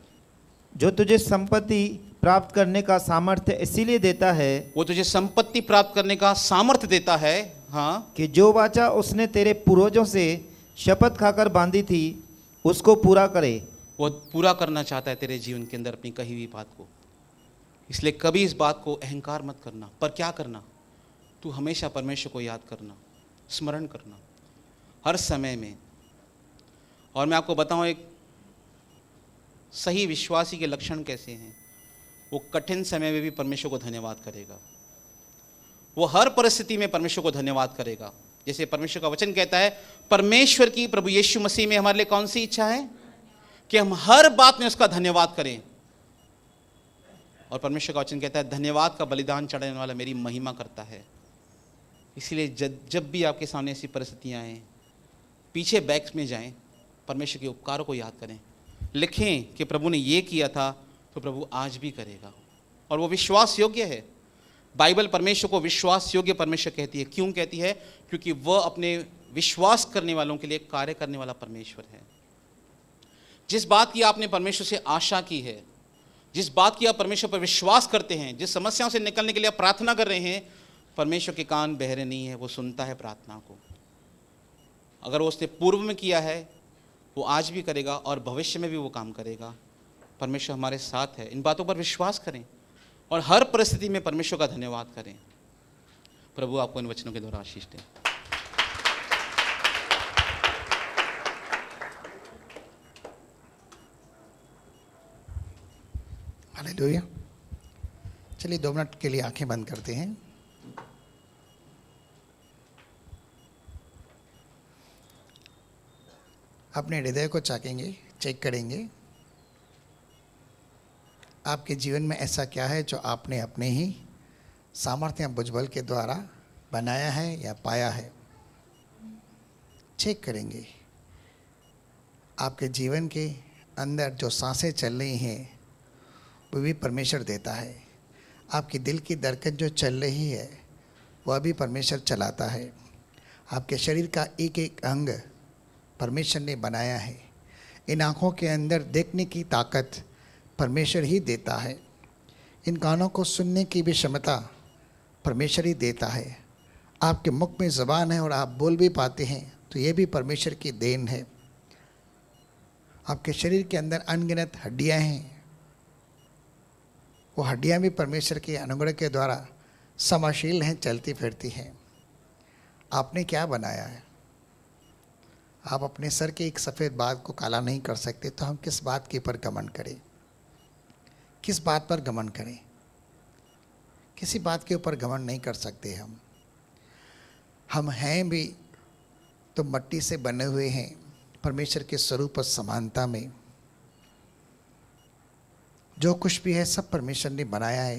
जो तुझे संपत्ति प्राप्त करने का सामर्थ्य इसीलिए देता है, वो तुझे संपत्ति प्राप्त करने का सामर्थ्य देता है। हाँ, कि जो वाचा उसने तेरे पूर्वजों से शपथ खाकर बांधी थी उसको पूरा करे। वो पूरा करना चाहता है तेरे जीवन के अंदर अपनी कही हुई बात को। इसलिए कभी इस बात को अहंकार मत करना। पर क्या करना? तू हमेशा परमेश्वर को याद करना, स्मरण करना हर समय में। और मैं आपको बताऊं एक सही विश्वासी के लक्षण कैसे हैं। वो कठिन समय में भी परमेश्वर को धन्यवाद करेगा। वो हर परिस्थिति में परमेश्वर को धन्यवाद करेगा। जैसे परमेश्वर का वचन कहता है, परमेश्वर की प्रभु यीशु मसीह में हमारे लिए कौन सी इच्छा है कि हम हर बात में उसका धन्यवाद करें। और परमेश्वर का वचन कहता है, धन्यवाद का बलिदान चढ़ाने वाला मेरी महिमा करता है। इसलिए जब भी आपके सामने ऐसी परिस्थितियां आए, पीछे बैक में जाएं, परमेश्वर के उपकारों को याद करें, लिखें कि प्रभु ने ये किया था तो प्रभु आज भी करेगा, और वो विश्वास योग्य है। बाइबल परमेश्वर को विश्वास योग्य परमेश्वर कहती है। क्यों कहती है? क्योंकि वह अपने विश्वास करने वालों के लिए कार्य करने वाला परमेश्वर है। जिस बात की आपने परमेश्वर से आशा की है, जिस बात की आप परमेश्वर पर विश्वास करते हैं, जिस समस्याओं से निकलने के लिए आप प्रार्थना कर रहे हैं, परमेश्वर के कान बहरे नहीं है, वो सुनता है प्रार्थना को। अगर वो उसने पूर्व में किया है, वो आज भी करेगा और भविष्य में भी वो काम करेगा। परमेश्वर हमारे साथ है। इन बातों पर विश्वास करें और हर परिस्थिति में परमेश्वर का धन्यवाद करें। प्रभु आपको इन वचनों के द्वारा आशीष दें। हालेलुया। चलिए 2 मिनट के लिए आंखें बंद करते हैं। अपने हृदय को चाकेंगे, चेक करेंगे आपके जीवन में ऐसा क्या है जो आपने अपने ही सामर्थ्य या बुझबल के द्वारा बनाया है या पाया है। चेक करेंगे आपके जीवन के अंदर जो सांसें चल रही हैं वो भी परमेश्वर देता है। आपकी दिल की धड़कन जो चल रही है वह भी परमेश्वर चलाता है। आपके शरीर का एक एक अंग परमेश्वर ने बनाया है। इन आँखों के अंदर देखने की ताकत परमेश्वर ही देता है। इन कानों को सुनने की भी क्षमता परमेश्वर ही देता है। आपके मुख में ज़बान है और आप बोल भी पाते हैं तो ये भी परमेश्वर की देन है। आपके शरीर के अंदर अनगिनत हड्डियां हैं, वो हड्डियां भी परमेश्वर के अनुग्रह के द्वारा समाशील हैं, चलती फिरती हैं। आपने क्या बनाया है? आप अपने सर के एक सफ़ेद बाल को काला नहीं कर सकते, तो हम किस बात के ऊपर घमंड करें? किस बात पर घमंड करें? किसी बात के ऊपर घमंड नहीं कर सकते। हम हैं भी तो मट्टी से बने हुए हैं, परमेश्वर के स्वरूप और समानता में। जो कुछ भी है सब परमेश्वर ने बनाया है।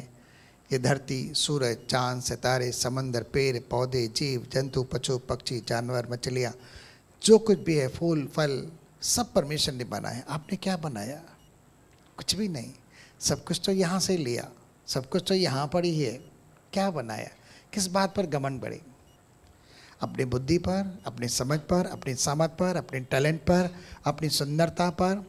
ये धरती, सूरज, चांद, सितारे, समंदर, पेड़ पौधे, जीव जंतु, पशु पक्षी, जानवर, मछलियाँ, जो कुछ भी है, फूल फल, सब परमेश्वर ने बनाया। आपने क्या बनाया? कुछ भी नहीं। सब कुछ तो यहाँ से लिया, सब कुछ तो यहाँ पर ही है। क्या बनाया? किस बात पर घमंड बढ़े? अपनी बुद्धि पर, अपनी समझ पर, अपनी समझ पर, अपने टैलेंट पर, अपनी सुंदरता पर,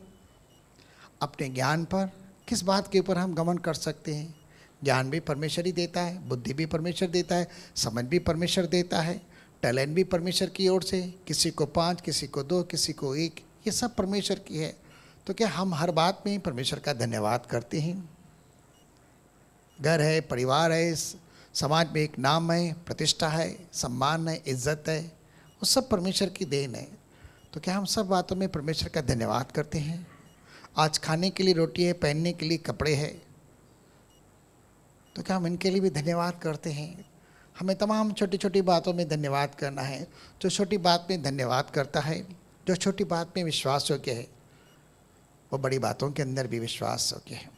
अपने ज्ञान पर, किस बात के ऊपर हम घमंड कर सकते हैं? ज्ञान भी परमेश्वर ही देता है, बुद्धि भी परमेश्वर देता है, समझ भी परमेश्वर देता है, टैलेंट भी परमेश्वर की ओर से। किसी को 5, किसी को 2, किसी को 1, ये सब परमेश्वर की है। तो क्या हम हर बात में परमेश्वर का धन्यवाद करते हैं? घर है, परिवार है, समाज में एक नाम है, प्रतिष्ठा है, सम्मान है, इज्जत है, वो सब परमेश्वर की देन है। तो क्या हम सब बातों में परमेश्वर का धन्यवाद करते हैं? आज खाने के लिए रोटी है, पहनने के लिए कपड़े हैं, तो क्या हम इनके लिए भी धन्यवाद करते हैं? हमें तमाम छोटी छोटी बातों में धन्यवाद करना है। जो छोटी बात में धन्यवाद करता है, जो छोटी बात में विश्वास योग्य है, वो बड़ी बातों के अंदर भी विश्वास योग्य है।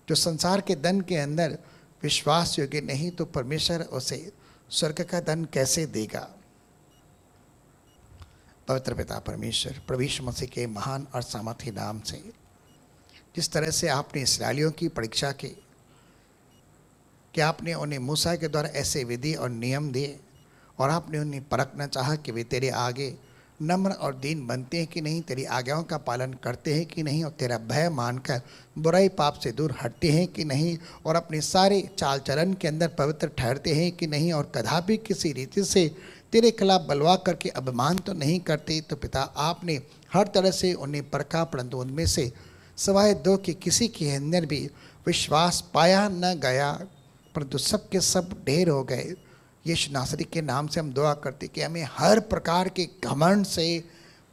जो संसार के धन के अंदर विश्वास योग्य नहीं, तो परमेश्वर उसे स्वर्ग का धन कैसे देगा? पवित्र पिता परमेश्वर, प्रभु यीशु मसीह के महान और सामर्थी नाम से, जिस तरह से आपने इस्राएलियों की परीक्षा की, कि आपने उन्हें मूसा के द्वारा ऐसे विधि और नियम दिए और आपने उन्हें परखना चाहा कि वे तेरे आगे नम्र और दीन बनते हैं कि नहीं, तेरी आज्ञाओं का पालन करते हैं कि नहीं, और तेरा भय मानकर बुराई पाप से दूर हटते हैं कि नहीं, और अपने सारे चाल चलन के अंदर पवित्र ठहरते हैं कि नहीं, और कदापि किसी रीति से तेरे खिलाफ बलवा करके अभिमान तो नहीं करते। तो पिता, आपने हर तरह से उन्हें परखा, परंतु उनमें से सिवाय 2 के किसी के अंदर भी विश्वास पाया न गया, परंतु सब के सब ढेर हो गए। यीशु नासरी के नाम से हम दुआ करते कि हमें हर प्रकार के घमंड से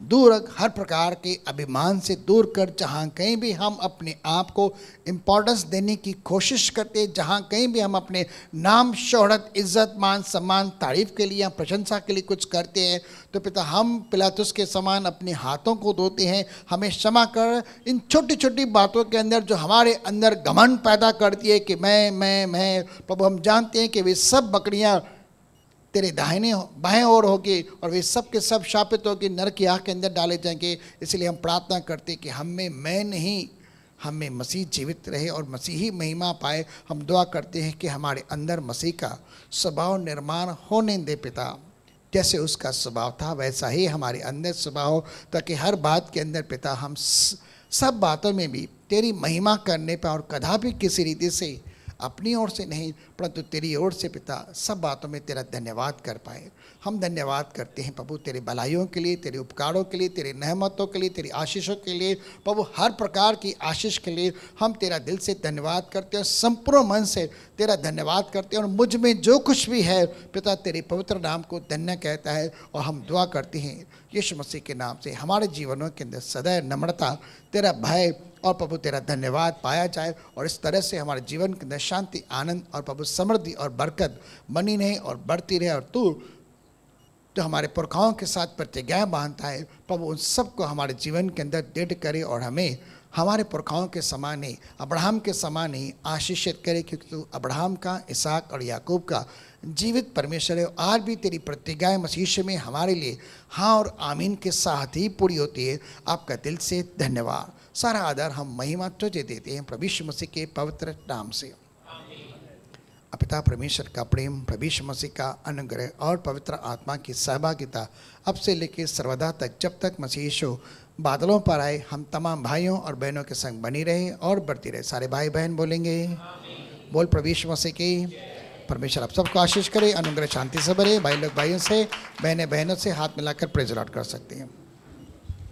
दूर, हर प्रकार के अभिमान से दूर कर, जहाँ कहीं भी हम अपने आप को इम्पोर्टेंस देने की कोशिश करते, जहाँ कहीं भी हम अपने नाम, शोहरत, इज्जत, मान, सम्मान, तारीफ के लिए या प्रशंसा के लिए कुछ करते हैं, तो पिता हम पिलातुस के समान अपने हाथों को धोते हैं। हमें क्षमा कर इन छोटी छोटी बातों के अंदर जो हमारे अंदर घमंड पैदा करती है कि मैं। प्रभु, हम जानते हैं कि वे सब बकरियाँ तेरे दाहिने बाएं ओर होगी और वे सब के सब शापित होगी, नरक की आग के अंदर डाले जाएंगे। इसलिए हम प्रार्थना करते कि हम में मैं नहीं, हम में मसीह जीवित रहे और मसीह ही महिमा पाए। हम दुआ करते हैं कि हमारे अंदर मसीह का स्वभाव निर्माण होने दे पिता। जैसे उसका स्वभाव था वैसा ही हमारे अंदर स्वभाव हो, ताकि हर बात के अंदर पिता हम सब बातों में भी तेरी महिमा करने पर और कदापि किसी रीति से अपनी ओर से नहीं परंतु तेरी ओर से पिता सब बातों में तेरा धन्यवाद कर पाए। हम धन्यवाद करते हैं प्रभु तेरे भलाइयों के लिए, तेरे उपकारों के लिए, तेरे नेमतों के लिए, तेरी आशीषों के लिए। प्रभु हर प्रकार की आशीष के लिए हम तेरा दिल से धन्यवाद करते हैं, संपूर्ण मन से तेरा धन्यवाद करते हैं। और मुझ में जो कुछ भी है पिता तेरे पवित्र नाम को धन्य कहता है। और हम दुआ करते हैं यीशु मसीह के नाम से हमारे जीवनों के अंदर सदैव नम्रता, तेरा भय और प्रभु तेरा धन्यवाद पाया जाए। और इस तरह से हमारे जीवन के अंदर शांति, आनंद और प्रभु समृद्धि और बरकत बनी रहे और बढ़ती रहे। और तू जो हमारे पुरखाओं के साथ प्रतिज्ञा बांधता है प्रभु उन सबको हमारे जीवन के अंदर दृढ़ करे और हमें हमारे पुरखाओं के समान ही, अब्राहम के समान ही आशीषित करे, क्योंकि तू अब्राहम का, इसहाक और याकूब का जीवित परमेश्वर है। आज भी तेरी प्रतिज्ञाएं मसीह में हमारे लिए हाँ और आमीन के साथ ही पूरी होती है। आपका दिल से धन्यवाद। सारा आदर हम महिमा तुझे देते हैं प्रभु यीशु मसीह के पवित्र नाम से। पिता परमेश्वर का प्रेम, प्रभु यीशु मसीह का अनुग्रह और पवित्र आत्मा की सहभागिता अब से लेकर सर्वदा तक, जब तक मसीह यीशु बादलों पर आए, हम तमाम भाइयों और बहनों के संग बनी रहे और बढ़ती रहे। सारे भाई बहन बोलेंगे बोल प्रभु यीशु मसीह की। परमेश्वर आप सबको आशीष करे, अनुग्रह शांति से भरे। भाई लोग भाइयों से, बहनें बहनों से हाथ मिलाकर प्रेज लॉर्ड कर सकते हैं।